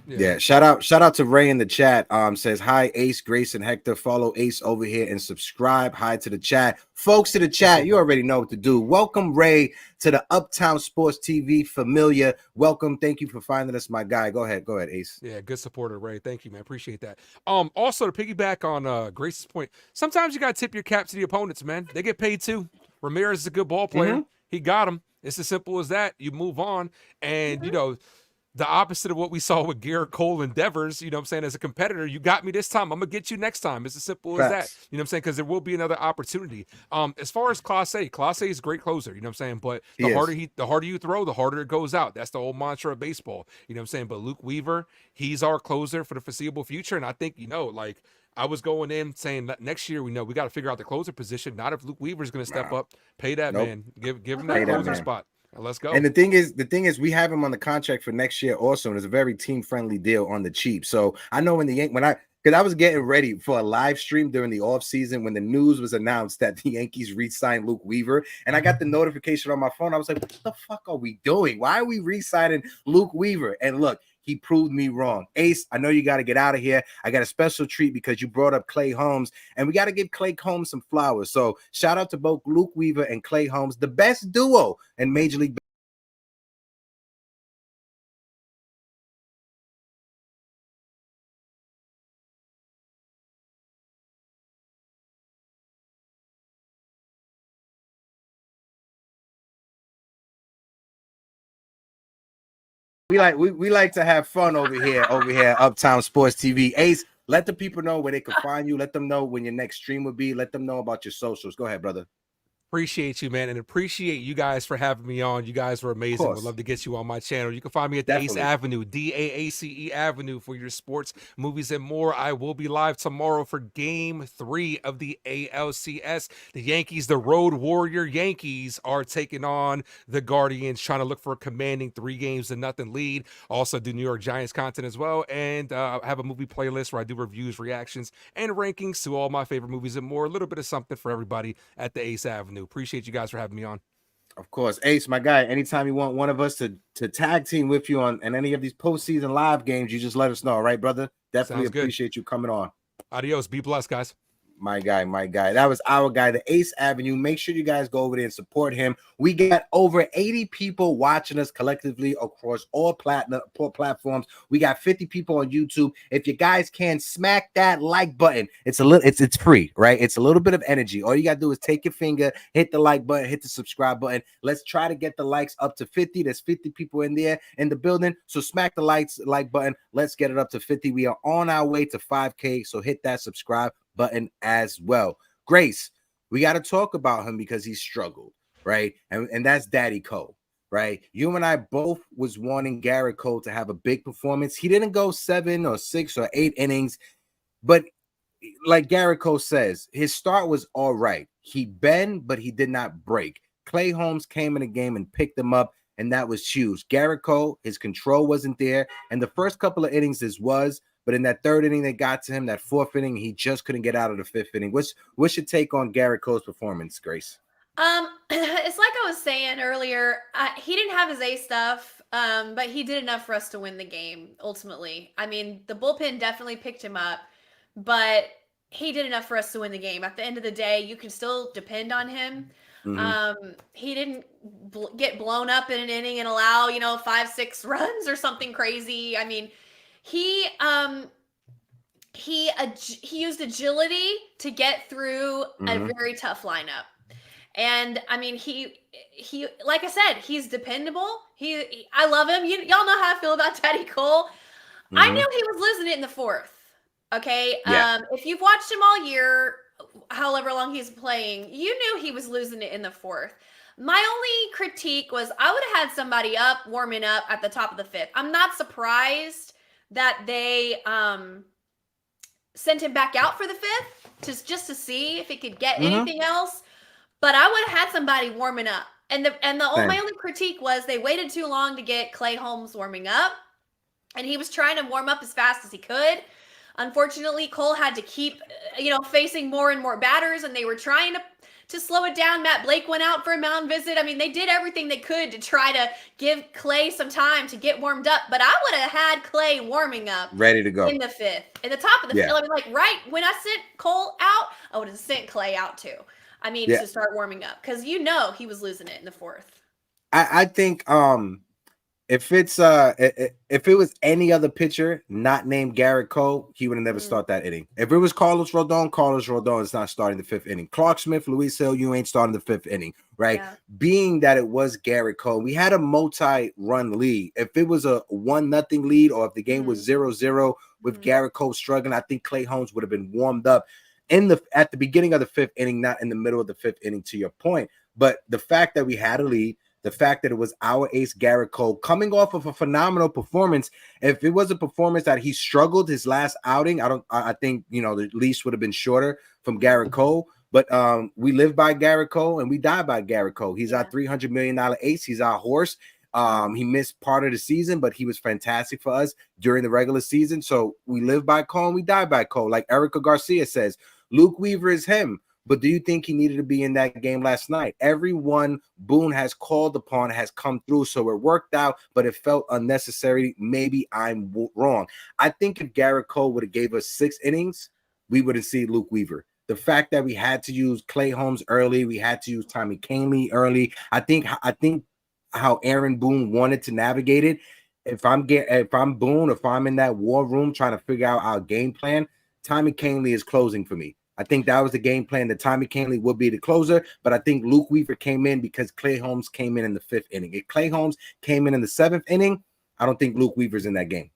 Yeah, shout out to Ray in the chat. Says hi, Ace, Grace, and Hector. Follow Ace over here and subscribe. Hi to the chat, folks. To the chat, you already know what to do. Welcome Ray to the Uptown Sports TV familiar. Welcome, thank you for finding us, my guy. Go ahead, Ace. Yeah, good supporter, Ray. Thank you, man. Appreciate that. Also to piggyback on Grace's point, sometimes you gotta tip your cap to the opponents, man. They get paid too. Ramirez is a good ball player. He got him. It's as simple as that. You move on, and you know. The opposite of what we saw with Garrett Cole and Devers, you know what I'm saying, as a competitor, you got me this time, I'm going to get you next time. It's as simple as that, you know what I'm saying, because there will be another opportunity. As far as Clase is a great closer, you know what I'm saying, but the harder you throw, the harder it goes out. That's the whole mantra of baseball, you know what I'm saying, but Luke Weaver, he's our closer for the foreseeable future, and I think, you know, like, I was going in saying that next year we got to figure out the closer position, not if Luke Weaver's going to step up, pay that man, give him that closer spot. Let's go. And the thing is, we have him on the contract for next year also, and it's a very team-friendly because I was getting ready for a live stream during the offseason when the news was announced that the Yankees re-signed Luke Weaver, and I got the notification on my phone. I was like, what the fuck are we doing? Why are we re-signing Luke Weaver? And look, he proved me wrong. Ace, I know you got to get out of here. I got a special treat because you brought up Clay Holmes, and we got to give Clay Holmes some flowers. So shout out to both Luke Weaver and Clay Holmes, the best duo in Major League. We like to have fun over here, Uptown Sports TV. Ace, let the people know where they can find you. Let them know when your next stream will be. Let them know about your socials. Go ahead, brother. Appreciate you, man, and appreciate you guys for having me on. You guys were amazing. Would love to get you on my channel. You can find me at the Ace Avenue, DAACE Avenue, for your sports, movies, and more. I will be live tomorrow for Game 3 of the ALCS. The Yankees, the Road Warrior Yankees, are taking on the Guardians, trying to look for a commanding 3-0 lead. Also do New York Giants content as well, and I have a movie playlist where I do reviews, reactions, and rankings to all my favorite movies and more. A little bit of something for everybody at the Ace Avenue. Appreciate you guys for having me on. Of course, Ace, my guy. Anytime you want one of us to tag team with you on any of these postseason live games, you just let us know, all right, brother? Definitely appreciate you coming on. Adios. Be blessed, guys. My guy. That was our guy, the Ace Avenue. Make sure you guys go over there and support him. We got over 80 people watching us collectively across all platforms. We got 50 people on YouTube. If you guys can smack that like button, it's free, right? It's a little bit of energy. All you gotta do is take your finger, hit the like button, hit the subscribe button. Let's try to get the likes up to 50. There's 50 people in there in the building. So smack the like button. Let's get it up to 50. We are on our way to 5K. So hit that subscribe button as well. Grace, we got to talk about him because he struggled, right? And that's Daddy Cole, right? You and I both was wanting Garrett Cole to have a big performance. He didn't go 7 or 6 or 8 innings, but like Garrett Cole says, his start was all right. He bent, but he did not break. Clay Holmes came in the game and picked him up, and that was huge. Garrett Cole, his control wasn't there, and the first couple of innings but in that 3rd inning, they got to him. That 4th inning, he just couldn't get out of the 5th inning. What's your take on Garrett Cole's performance, Grace? It's like I was saying earlier. He didn't have his A stuff, but he did enough for us to win the game. Ultimately, I mean, the bullpen definitely picked him up, but he did enough for us to win the game. At the end of the day, you can still depend on him. He didn't get blown up in an inning and allow 5-6 runs or something crazy. I mean, he he used agility to get through a very tough lineup. And I mean, he like I said, he's dependable. I love him. Y'all know how I feel about Teddy Cole. I knew he was losing it in the fourth. Okay. Yeah. If you've watched him all year, however long he's playing, you knew he was losing it in the fourth. My only critique was I would have had somebody up warming up at the top of the fifth. I'm not surprised that they sent him back out for the fifth just to see if he could get anything else. But I would have had somebody warming up. And my only critique was they waited too long to get Clay Holmes warming up. And he was trying to warm up as fast as he could. Unfortunately, Cole had to keep, facing more and more batters, and they were trying to slow it down. Matt Blake went out for a mound visit. I mean, they did everything they could to try to give Clay some time to get warmed up. But I would have had Clay warming up, ready to go in the fifth, in the top of the fifth. I mean, like right when I sent Cole out, I would have sent Clay out too. I mean, to start warming up because he was losing it in the fourth. I think if it was any other pitcher not named Garrett Cole, he would have never started that inning. If it was Carlos Rodon is not starting the fifth inning. Clark Smith, Luis Hill, you ain't starting the fifth inning, right? Yeah. Being that it was Garrett Cole, we had a multi-run lead. If it was a 1-0 lead or if the game was 0-0 with Garrett Cole struggling, I think Clay Holmes would have been warmed up at the beginning of the fifth inning, not in the middle of the fifth inning, to your point. But the fact that we had a lead, the fact that it was our ace Garrett Cole coming off of a phenomenal performance. If it was a performance that he struggled his last outing, I think the leash would have been shorter from Garrett Cole. But we live by Garrett Cole and we die by Garrett Cole. He's our $300 million ace. He's our horse. He missed part of the season, but he was fantastic for us during the regular season. So we live by Cole and we die by Cole. Like Erica Garcia says, Luke Weaver is him. But do you think he needed to be in that game last night? Everyone Boone has called upon has come through, so it worked out, but it felt unnecessary. Maybe I'm wrong. I think if Garrett Cole would have gave us 6 innings, we would have seen Luke Weaver. The fact that we had to use Clay Holmes early, we had to use Tommy Kahnle early. I think how Aaron Boone wanted to navigate it. If I'm Boone, if I'm in that war room trying to figure out our game plan, Tommy Kahnle is closing for me. I think that was the game plan, that Tommy Kahnle would be the closer, but I think Luke Weaver came in because Clay Holmes came in the 5th inning. If Clay Holmes came in the 7th inning, I don't think Luke Weaver's in that game.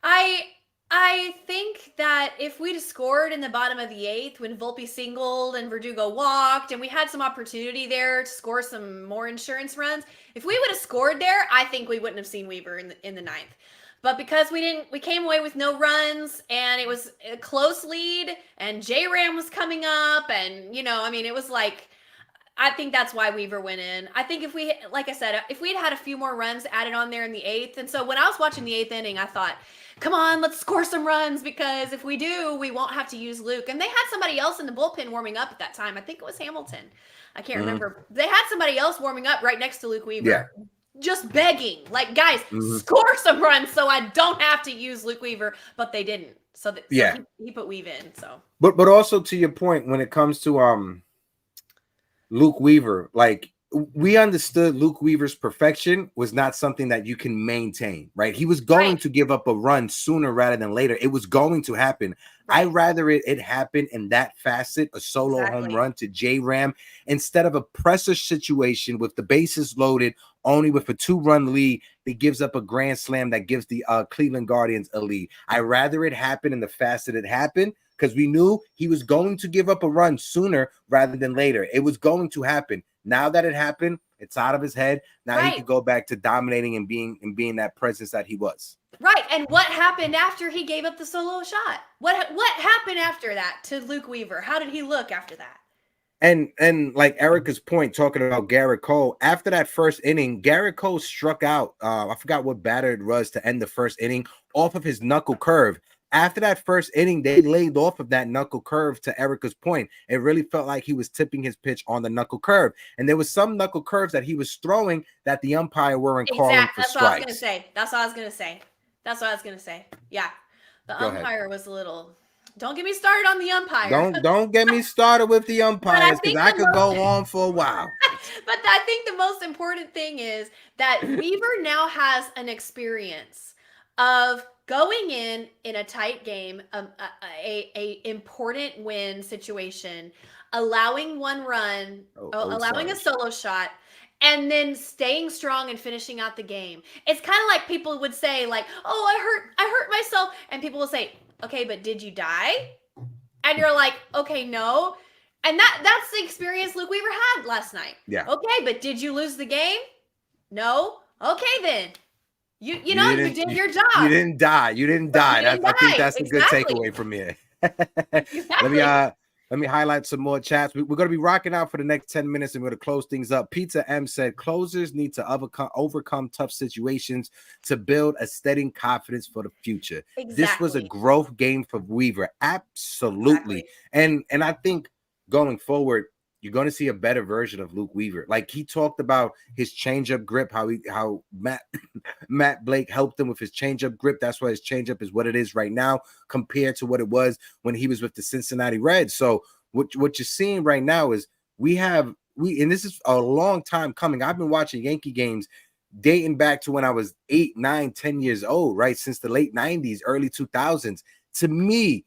I think that if we'd scored in the bottom of the 8th when Volpe singled and Verdugo walked and we had some opportunity there to score some more insurance runs, if we would have scored there, I think we wouldn't have seen Weaver in the 9th. But because we came away with no runs and it was a close lead and J-Ram was coming up and, it was like, I think that's why Weaver went in. I think if we'd had a few more runs added on there in the 8th. And so when I was watching the 8th inning, I thought, come on, let's score some runs because if we do, we won't have to use Luke. And they had somebody else in the bullpen warming up at that time. I think it was Hamilton. I can't remember. They had somebody else warming up right next to Luke Weaver. Yeah. Just begging, like, guys, score some runs so I don't have to use Luke Weaver, but they didn't. So he put Weave in. So, but also to your point, when it comes to Luke Weaver, like we understood Luke Weaver's perfection was not something that you can maintain, right? He was going to give up a run sooner rather than later. It was going to happen. Right. I'd rather it happen in that facet, a solo home run to J-Ram, instead of a pressure situation with the bases loaded, only with a 2-run lead that gives up a grand slam that gives the Cleveland Guardians a lead. I'd rather it happen in the facet it happened because we knew he was going to give up a run sooner rather than later. It was going to happen. Now that it happened, it's out of his head. Now he can go back to dominating and being that presence that he was. Right. And what happened after he gave up the solo shot? What happened after that to Luke Weaver? How did he look after that? And like Erica's point, talking about Garrett Cole, after that first inning, Garrett Cole struck out. I forgot what batter it was to end the first inning off of his knuckle curve. After that first inning, they laid off of that knuckle curve, to Erica's point. It really felt like he was tipping his pitch on the knuckle curve. And there was some knuckle curves that he was throwing that the umpire weren't calling for strikes. That's what I was going to say. Yeah. The umpire was a little... Don't get me started on the umpire. Don't get me started with the umpires because I could go on for a while. But I think the most important thing is that Weaver now has an experience of going in a tight game, a important win situation, allowing one run, allowing a solo shot, and then staying strong and finishing out the game. It's kind of like people would say, like, "Oh, I hurt myself," and people will say, "Okay, but did you die?" And you're like, "Okay, no." And that's the experience Luke Weaver had last night. Yeah. Okay, but did you lose the game? No. Okay, then. You did your job. You didn't die. You didn't die. I think that's a good Exactly. takeaway from here. Exactly. Let me highlight some more chats. We're going to be rocking out for the next 10 minutes and we're going to close things up. Pizza M said, closers need to overcome tough situations to build a steady confidence for the future. Exactly. This was a growth game for Weaver. Absolutely. Exactly. And I think going forward, you're going to see a better version of Luke Weaver. Like he talked about his changeup grip, how Matt Blake helped him with his changeup grip. That's why his changeup is what it is right now compared to what it was when he was with the Cincinnati Reds. So what you're seeing right now is and this is a long time coming. I've been watching Yankee games dating back to when I was 8, 9, 10 years old, right? Since the late 90s, early 2000s. To me,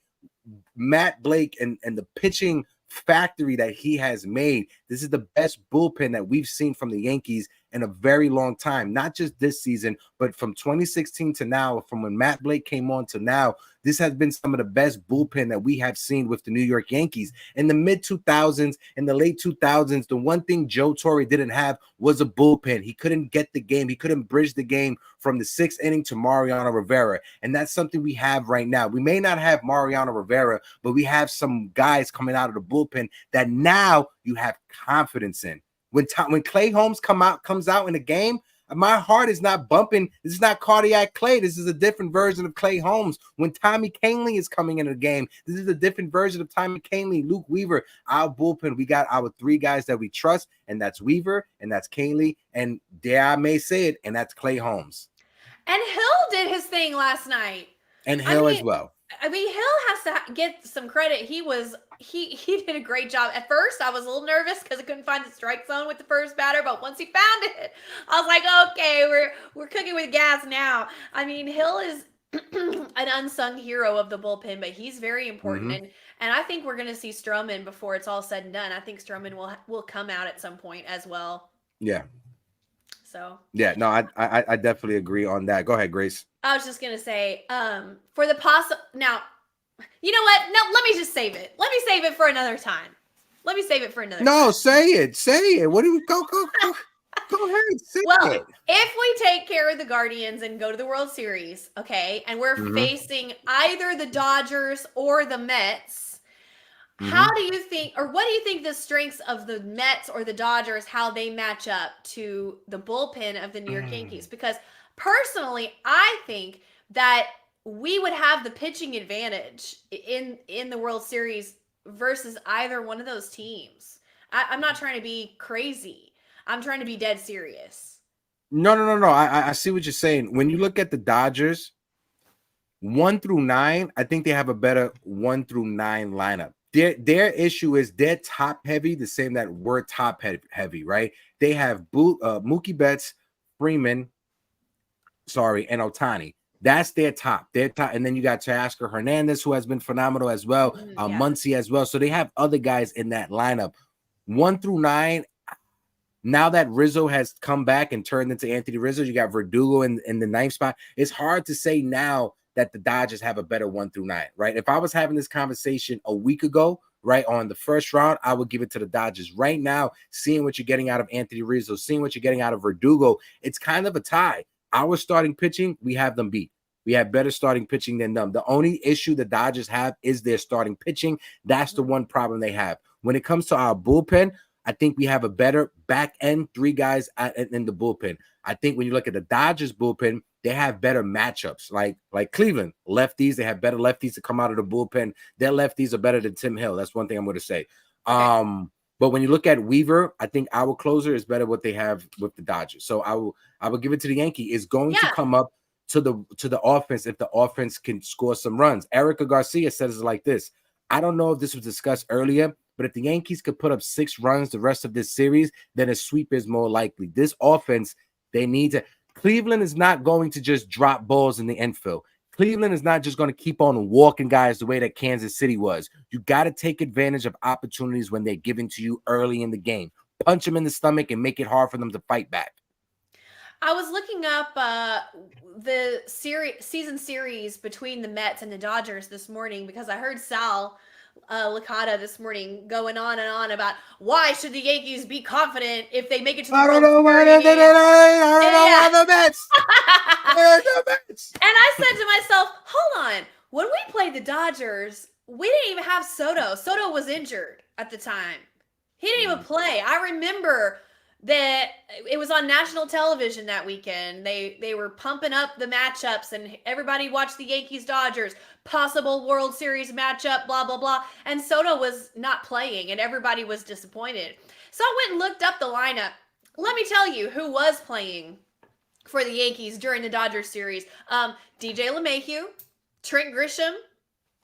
Matt Blake and the pitching factory that he has made, this is the best bullpen that we've seen from the Yankees in a very long time, not just this season, but from 2016 to now, from when Matt Blake came on to now, this has been some of the best bullpen that we have seen with the New York Yankees. In the mid 2000s, in the late 2000s, the one thing Joe Torre didn't have was a bullpen. He couldn't get the game. He couldn't bridge the game from the 6th inning to Mariano Rivera. And that's something we have right now. We may not have Mariano Rivera, but we have some guys coming out of the bullpen that now you have confidence in. When Clay Holmes comes out in a game, my heart is not bumping. This is not cardiac Clay. This is a different version of Clay Holmes. When Tommy Kahnle is coming in the game, this is a different version of Tommy Kahnle, Luke Weaver, our bullpen. We got our 3 guys that we trust, and that's Weaver, and that's Kahnle, and dare I may say it, and that's Clay Holmes. And Hill did his thing last night. And Hill as well. I mean, Hill has to get some credit. He did a great job. At first, I was a little nervous because I couldn't find the strike zone with the first batter, but once he found it, I was like, okay, we're cooking with gas now. I mean, Hill is an unsung hero of the bullpen, but he's very important. Mm-hmm. And I think we're going to see Stroman before it's all said and done. I think Stroman will come out at some point as well. Yeah. So yeah, no, I definitely agree on that. Go ahead, Grace. I was just gonna say, for the now, you know what? No, let me just save it. Let me save it for another time. Let me save it for another time. No, say it. What do we go ahead, say it. If we take care of the Guardians and go to the World Series, okay, and we're facing either the Dodgers or the Mets, how do you think, or what do you think the strengths of the Mets or the Dodgers, how they match up to the bullpen of the New York Yankees? Because personally, I think that we would have the pitching advantage in the World Series versus either one of those teams. I'm not trying to be crazy. I'm trying to be dead serious. No. I see what you're saying. When you look at the Dodgers, 1 through 9, I think they have a better 1 through 9 lineup. Their issue is they're top heavy, the same that we're top heavy, right? They have Mookie Betts, Freeman, and Ohtani. That's their top. And then you got Teoscar Hernandez, who has been phenomenal as well. Muncy as well. So they have other guys in that lineup. 1 through 9. Now that Rizzo has come back and turned into Anthony Rizzo, you got Verdugo in the 9th spot. It's hard to say now that the Dodgers have a better 1 through 9, right? If I was having this conversation a week ago, right, on the first round, I would give it to the Dodgers. Right now, seeing what you're getting out of Anthony Rizzo, seeing what you're getting out of Verdugo, it's kind of a tie. Our starting pitching, we have them beat. We have better starting pitching than them. The only issue the Dodgers have is their starting pitching. That's the one problem they have. When it comes to our bullpen, I think we have a better back end 3 guys in the bullpen. I think when you look at the Dodgers bullpen, they have better matchups. Like Cleveland, lefties, they have better lefties to come out of the bullpen. Their lefties are better than Tim Hill. That's one thing I'm going to say. But when you look at Weaver, I think our closer is better what they have with the Dodgers. So I will give it to the Yankee. It's going to come up to the offense if the offense can score some runs. Erica Garcia says it like this. I don't know if this was discussed earlier, but if the Yankees could put up 6 runs the rest of this series, then a sweep is more likely. This offense, they need to. Cleveland is not going to just drop balls in the infield. Cleveland is not just going to keep on walking guys the way that Kansas City was. You got to take advantage of opportunities when they're given to you early in the game. Punch them in the stomach and make it hard for them to fight back. I was looking up the season series between the Mets and the Dodgers this morning because I heard Sal Licata this morning going on and on about why should the Yankees be confident if they make it to the World Series. I don't know why the Mets. The Mets. And I said to myself, hold on. When we played the Dodgers, we didn't even have Soto. Soto was injured at the time. He didn't even play. I remember that it was on national television that weekend. They were pumping up the matchups and everybody watched the Yankees Dodgers possible World Series matchup, blah blah blah, and Soto was not playing and everybody was disappointed. So I went and looked up the lineup. Let me tell you who was playing for the Yankees during the Dodgers series. DJ LeMahieu, Trent Grisham,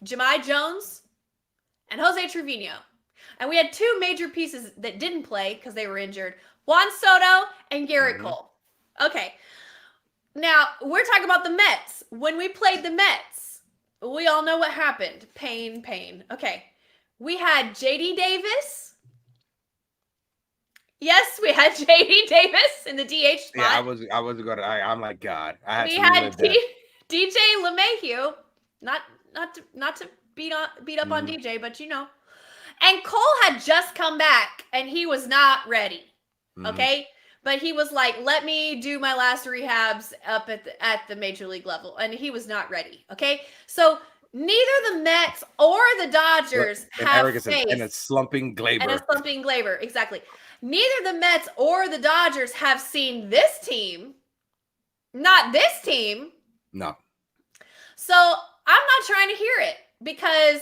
Jahmai Jones, and Jose Trevino. And we had two major pieces that didn't play because they were injured. Juan Soto and Garrett Cole. Okay. Now, we're talking about the Mets. When we played the Mets, we all know what happened. Pain. Okay. We had J.D. Davis. Yes, we had J.D. Davis in the DH spot. Yeah, I wasn't gonna. I'm like, God. We had DJ LeMahieu. Not to beat up on DJ, but you know. And Cole had just come back, and he was not ready. Okay, but he was like, "Let me do my last rehabs up at the major league level," and he was not ready. Okay, so neither the Mets or the Dodgers have faced and a slumping Glaber. Exactly. Neither the Mets or the Dodgers have seen this team. Not this team. No. So I'm not trying to hear it because.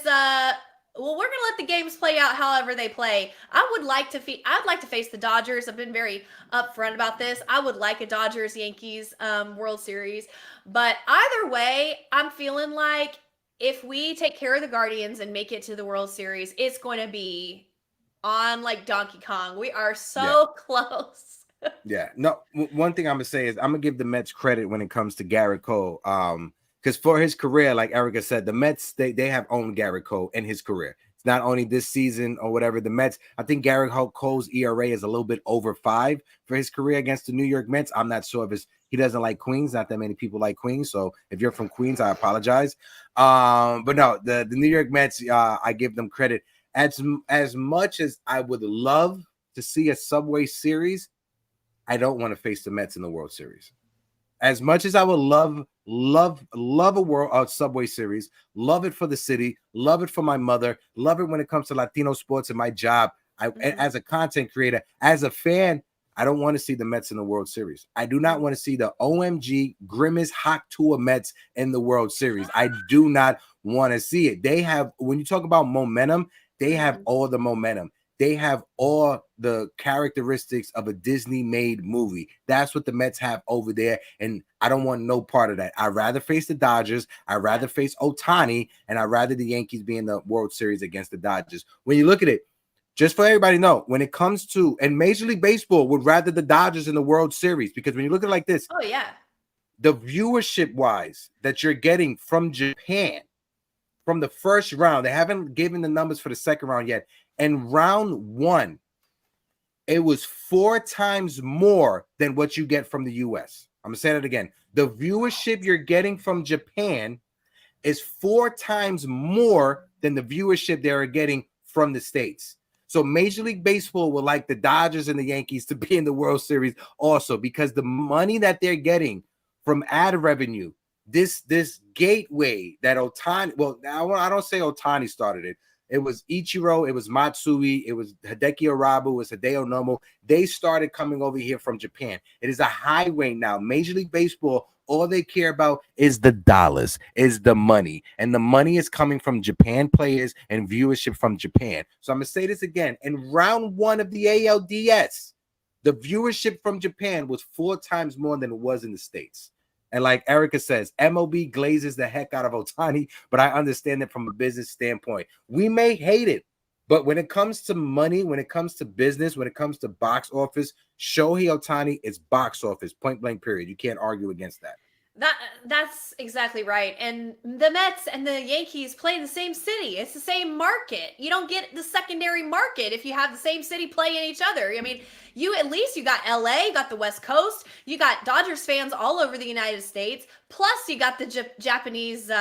Well, we're gonna let the games play out however they play. I'd like to face the Dodgers. I've been very upfront about this. I would like a Dodgers-Yankees World Series, but either way, I'm feeling like if we take care of the Guardians and make it to the World Series, it's going to be on like Donkey Kong. We are so close. Yeah. No. One thing I'm gonna say is I'm gonna give the Mets credit when it comes to Garrett Cole. Because for his career, like Erica said, the Mets, they have owned Garrett Cole in his career. It's not only this season or whatever. The Mets, I think Garrett Cole's ERA is a little bit over 5 for his career against the New York Mets. I'm not sure if he doesn't like Queens. Not that many people like Queens. So if you're from Queens, I apologize. But no, the New York Mets, I give them credit. As much as I would love to see a Subway Series, I don't want to face the Mets in the World Series. As much as I would love a Subway Series, love it for the city, love it for my mother, love it when it comes to Latino sports and my job. As a content creator, as a fan, I don't want to see the Mets in the World Series. I do not want to see the OMG Grimace Hot Tour Mets in the World Series. I do not want to see it. They have, when you talk about momentum, they have all the momentum. They have all the characteristics of a Disney-made movie. That's what the Mets have over there, and I don't want no part of that. I'd rather face the Dodgers. I'd rather face Ohtani, and I'd rather the Yankees be in the World Series against the Dodgers. When you look at it, just for everybody to know, when it comes to, and Major League Baseball would rather the Dodgers in the World Series, because when you look at it like this, the viewership-wise that you're getting from Japan, from the first round, they haven't given the numbers for the second round yet. And round 1, it was 4 times more than what you get from the U.S. I'm going to say that again. The viewership you're getting from Japan is 4 times more than the viewership they are getting from the States. So Major League Baseball would like the Dodgers and the Yankees to be in the World Series also, because the money that they're getting from ad revenue, this gateway that Ohtani, well, I don't say Ohtani started it. It was Ichiro, it was Matsui, it was Hideki Arabu, it was Hideo Nomo. They started coming over here from Japan. It is a highway now. Major League Baseball, all they care about is the dollars, is the money. And the money is coming from Japan players and viewership from Japan. So I'm going to say this again. In round 1 of the ALDS, the viewership from Japan was 4 times more than it was in the States. And like Erica says, MLB glazes the heck out of Ohtani, but I understand it from a business standpoint. We may hate it, But when it comes to money, when it comes to business, when it comes to box office, Shohei Ohtani is box office, point blank, period. You can't argue against that. That's exactly right. And the Mets and the Yankees play in the same city. It's the same market. You don't get the secondary market if you have the same city playing each other. I mean, you got LA, you got the West Coast, you got Dodgers fans all over the United States, plus you got the Japanese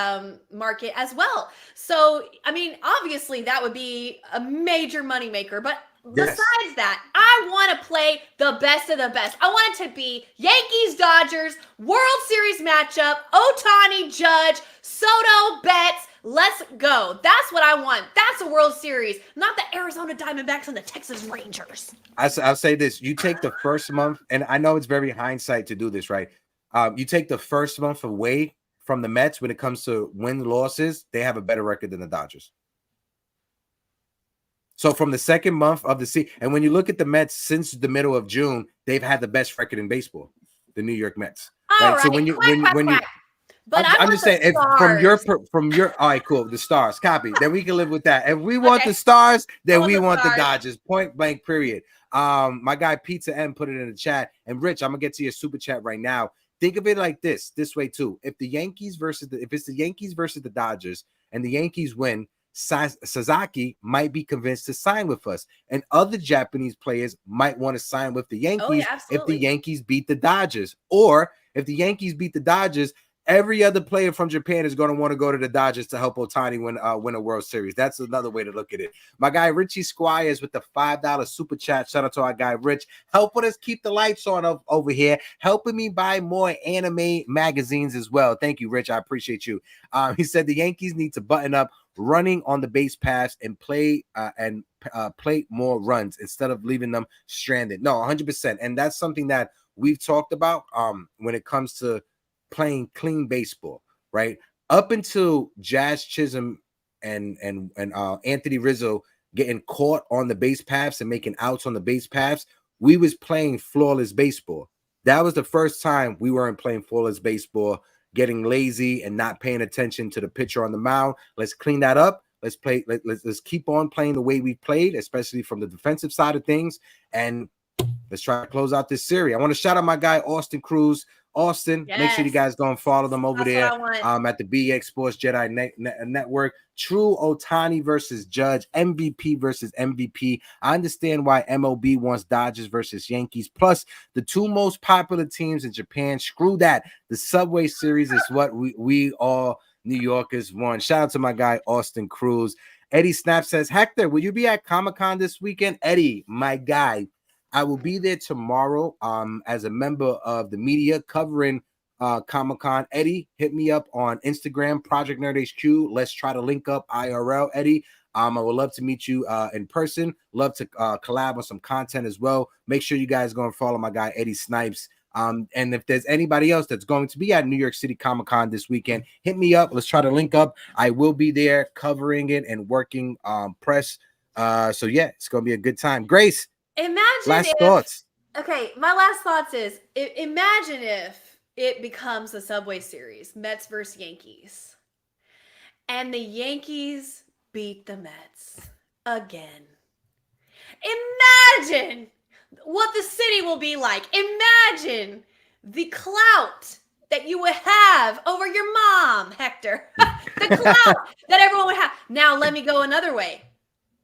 market as well. So, I mean, obviously that would be a major moneymaker, but Yes. besides that, I want to play the best of the best. I want it to be Yankees-Dodgers, World Series matchup, Ohtani, Judge, Soto, Betts. Let's go. That's what I want. That's a World Series, not the Arizona Diamondbacks and the Texas Rangers. I'll say this. You take the first month, and I know it's very hindsight to do this, right? You take the first month away from the Mets when it comes to win-losses, they have a better record than the Dodgers. So from the second month of the season, and when you look at the Mets since the middle of June, they've had the best record in baseball, the New York Mets. All right. So when you, but I'm just saying, if from your, all right, cool, the Stars, copy. Then we can live with that. If we want the Stars, then we want the Dodgers. Point blank, period. My guy Pizza M put it in the chat, and Rich, I'm gonna get to your super chat right now. Think of it like this way too. If it's the Yankees versus the Dodgers, and the Yankees win, Sasaki might be convinced to sign with us, and other Japanese players might want to sign with the Yankees if the Yankees beat the Dodgers, or if the Yankees beat the Dodgers, every other player from Japan is going to want to go to the Dodgers to help Ohtani win a World Series. That's another way to look at it. My guy Richie Squires with the $5 super chat. Shout out to our guy Rich, helping us keep the lights on over here, helping me buy more anime magazines as well. Thank you, Rich. I appreciate you. He said the Yankees need to button up running on the base paths and play more runs instead of leaving them stranded. No, 100%. And that's something that we've talked about when it comes to playing clean baseball, right? Up until Jazz Chisholm and Anthony Rizzo getting caught on the base paths and making outs on the base paths, we was playing flawless baseball. That was the first time we weren't playing flawless baseball, getting lazy and not paying attention to the pitcher on the mound. Let's clean that up. Let's play. Let's keep on playing the way we played, especially from the defensive side of things, and let's try to close out this series. I want to shout out my guy Austin Cruz. Austin, make sure you guys go and follow them over there at the BX Sports Jedi Network. True Ohtani versus Judge, MVP versus MVP. I understand why MLB wants Dodgers versus Yankees. Plus, the two most popular teams in Japan. Screw that. The Subway Series is what we all New Yorkers want. Shout out to my guy Austin Cruz. Eddie Snap says, Hector, will you be at Comic-Con this weekend? Eddie, my guy, I will be there tomorrow as a member of the media covering Comic-Con. Eddie, hit me up on Instagram, Project Nerd HQ. Let's try to link up IRL, Eddie. I would love to meet you in person. Love to collab on some content as well. Make sure you guys go and follow my guy, Eddie Snipes. And if there's anybody else that's going to be at New York City Comic-Con this weekend, hit me up. Let's try to link up. I will be there covering it and working press. So, yeah, it's going to be a good time. Grace. Imagine thoughts. Okay, my last thoughts is imagine if it becomes the Subway Series, Mets versus Yankees, and the Yankees beat the Mets again. Imagine what the city will be like. Imagine the clout that you would have over your mom, Hector. The clout that everyone would have. Now, let me go another way.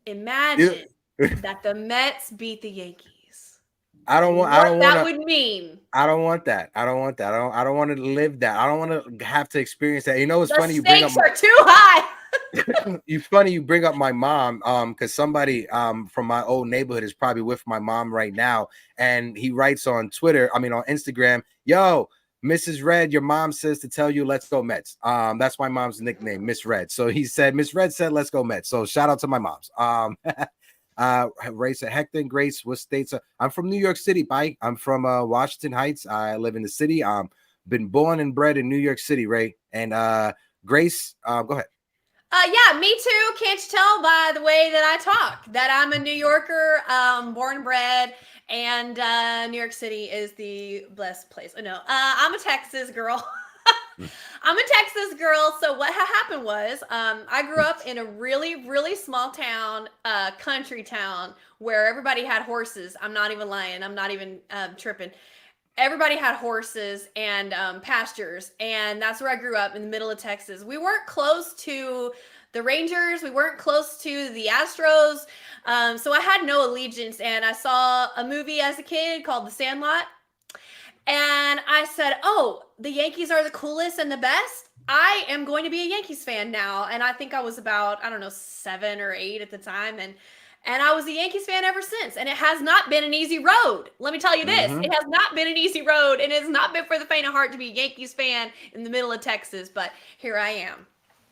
Imagine that the Mets beat the Yankees. I don't want that would mean. I don't want that. I don't want to live that. I don't want to have to experience that. You know, it's funny. The stakes are too high. It's funny you bring up my mom, because somebody from my old neighborhood is probably with my mom right now, and he writes on on Instagram, yo, Mrs. Red, your mom says to tell you, let's go Mets. That's my mom's nickname, Miss Red. So he said, Miss Red said, let's go Mets. So shout out to my moms. Ray said, Hector and Grace, what states I'm from New York City, bye. I'm from Washington Heights. I live in the city. Been born and bred in New York City, Ray. And Grace, go ahead. Yeah, me too. Can't you tell by the way that I talk that I'm a New Yorker, born and bred, and New York City is the blessed place. No, I'm a Texas girl. I'm a Texas girl, so what happened was I grew up in a really, really small town, country town, where everybody had horses. I'm not even lying. I'm not even tripping. Everybody had horses and pastures, and that's where I grew up in the middle of Texas. We weren't close to the Rangers. We weren't close to the Astros, so I had no allegiance, and I saw a movie as a kid called The Sandlot. And I said, oh, the Yankees are the coolest and the best. I am going to be a Yankees fan now. And I think I was about, I don't know, 7 or 8 at the time. And I was a Yankees fan ever since. And it has not been an easy road. Let me tell you this. It has not been an easy road. And it has not been for the faint of heart to be a Yankees fan in the middle of Texas. But here I am.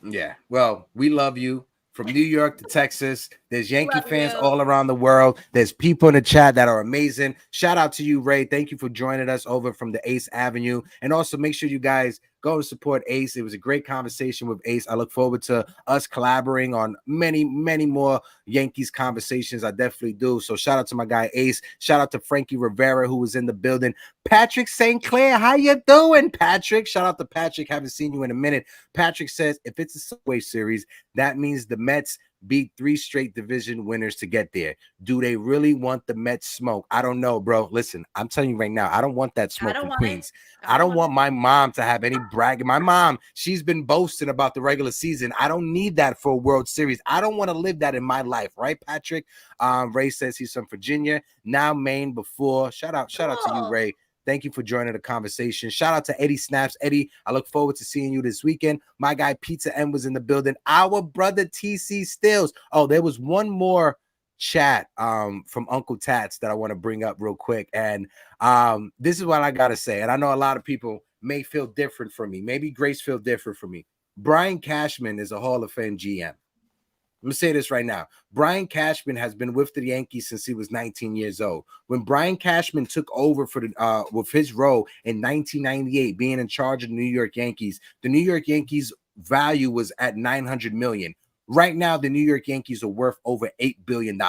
Yeah. Well, we love you. From New York to Texas, there's Yankee fans you. all around the world. There's people in the chat that are amazing. Shout out to you, Ray. Thank you for joining us over from the Ace Avenue. And also make sure you guys go and support Ace. It was a great conversation with Ace. I look forward to us collaborating on many, many more Yankees conversations. I definitely do. So shout out to my guy Ace. Shout out to Frankie Rivera, who was in the building. Patrick St. Clair, how you doing, Patrick? Shout out to Patrick. Haven't seen you in a minute. Patrick says, if it's a Subway Series, that means the Mets beat 3 straight division winners to get there. Do they really want the Mets smoke? I don't know, bro. Listen, I'm telling you right now, I don't want that smoke from Queens. I don't want my mom to have any bragging. My mom, she's been boasting about the regular season. I don't need that for a World Series. I don't want to live that in my life, right, Patrick? Ray says he's from Virginia, now Maine before. Shout out to you, Ray. Thank you for joining the conversation. Shout out to Eddie Snaps. Eddie, I look forward to seeing you this weekend. My guy Pizza M was in the building. Our brother TC Stills. Oh, there was one more chat from Uncle Tats that I want to bring up real quick. And this is what I got to say. And I know a lot of people may feel different from me. Maybe Grace feel different from me. Brian Cashman is a Hall of Fame GM. Let me say this right now. Brian Cashman has been with the Yankees since he was 19 years old. When Brian Cashman took over for the with his role in 1998, being in charge of the New York Yankees, the New York Yankees value was at $900 million. Right now, the New York Yankees are worth over $8 billion.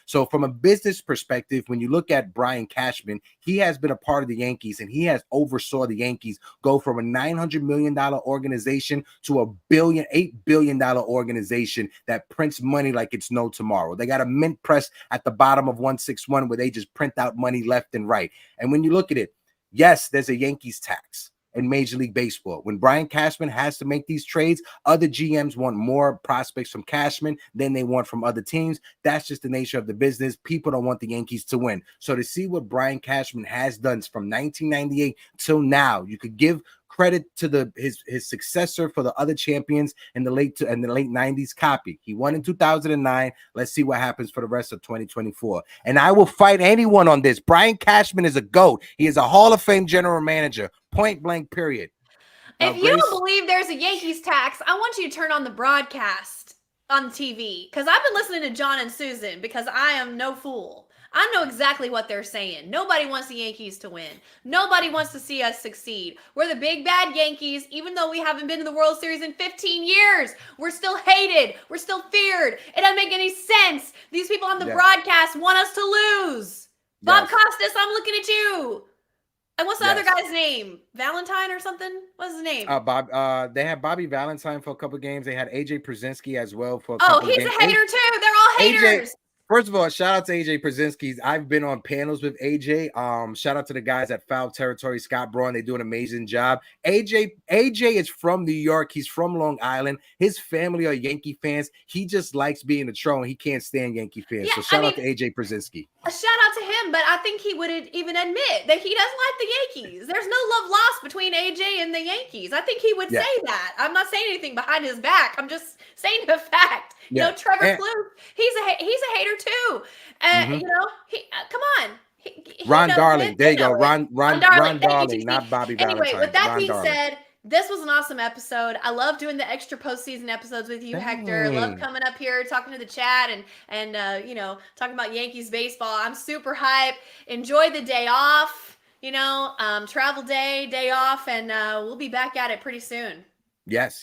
So from a business perspective, when you look at Brian Cashman, he has been a part of the Yankees, and he has oversaw the Yankees go from a $900 million organization to a $8 billion organization that prints money like it's no tomorrow. They got a mint press at the bottom of 161 where they just print out money left and right. And when you look at it, yes, there's a Yankees tax in Major League Baseball. When Brian Cashman has to make these trades, other GMs want more prospects from Cashman than they want from other teams. That's just the nature of the business. People don't want the Yankees to win. So to see what Brian Cashman has done from 1998 till now, you could give credit to his successor for the other champions in the late 90s. Copy. He won in 2009. Let's see what happens for the rest of 2024. And I will fight anyone on this. Brian Cashman is a GOAT. He is a Hall of Fame general manager. Point blank, period. If you don't believe there's a Yankees tax, I want you to turn on the broadcast on TV, because I've been listening to John and Susan, because I am no fool. I know exactly what they're saying. Nobody wants the Yankees to win. Nobody wants to see us succeed. We're the big bad Yankees, even though we haven't been to the World Series in 15 years. We're still hated. We're still feared. It doesn't make any sense. These people on the broadcast want us to lose. Bob Costas, I'm looking at you. And what's the other guy's name? Valentine or something? What's his name? Bob. They had Bobby Valentine for a couple of games. They had AJ Przinsky as well for a couple of games. Oh, he's a hater too. They're all haters. First of all, shout out to AJ Przinsky. I've been on panels with AJ. Shout out to the guys at Foul Territory, Scott Braun. They do an amazing job. AJ is from New York. He's from Long Island. His family are Yankee fans. He just likes being a troll, and he can't stand Yankee fans. So shout out to AJ Przinsky. A shout out to him, but I think he would even admit that he doesn't like the Yankees. There's no love lost between AJ and the Yankees. I think he would say that. I'm not saying anything behind his back. I'm just saying the fact. You know, Trevor Plouffe, he's a hater too. And you know, come on. Ron Darling. There you go. Ron Darling, not Bobby Valentine. Anyway, with that being said, this was an awesome episode. I love doing the extra postseason episodes with you, Hector. I love coming up here, talking to the chat, and you know, talking about Yankees baseball. I'm super hyped. Enjoy the day off. You know, travel day off, and we'll be back at it pretty soon. Yes.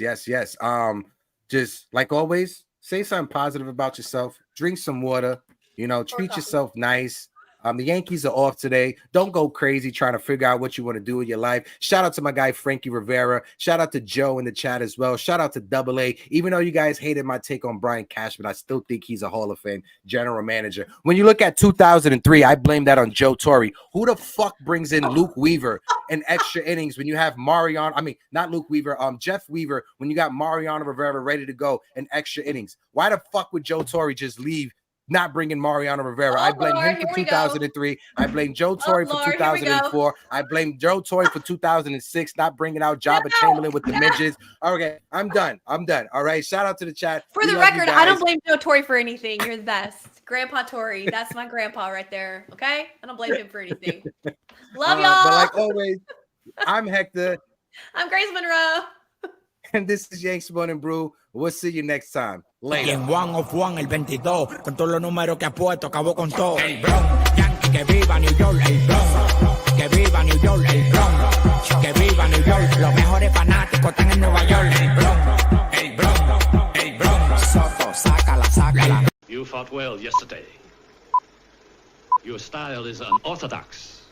Just like always, say something positive about yourself. Drink some water. You know, treat yourself nice. The Yankees are off today. Don't go crazy trying to figure out what you want to do with your life. Shout out to my guy Frankie Rivera. Shout out to Joe in the chat as well. Shout out to Double A. Even though you guys hated my take on Brian Cashman, I still think he's a Hall of Fame general manager. When you look at 2003, I blame that on Joe Torre. Who the fuck brings in Luke Weaver in extra innings when you have Mariano? I mean, not Luke Weaver, Jeff Weaver, when you got Mariano Rivera ready to go in extra innings? Why the fuck would Joe Torre just leave, not bringing Mariano Rivera? I blame him for 2003. I blame Joe Torre for 2004. I blame Joe Torre for 2006, not bringing out Jabba Chamberlain with the midgets. Okay, I'm done. All right, shout out to the chat. For the record, I don't blame Joe Torre for anything. You're the best. Grandpa Torre. That's my grandpa right there. Okay? I don't blame him for anything. Love y'all. But like always, I'm Hector. I'm Grace Monroe. And this is Yankees Morning Brew. We'll see you next time. Y Later. en One of One, el 22, con todos los números que ha puesto, acabó con todo. El Bronx, Yankee, que viva New York, el Bronx, que viva New York, el Bronx, que viva New York. Los mejores fanáticos están en Nueva York, el Bronx, el Bronx, el Bronx. Soto, sácala. You fought well yesterday. Your style is unorthodox.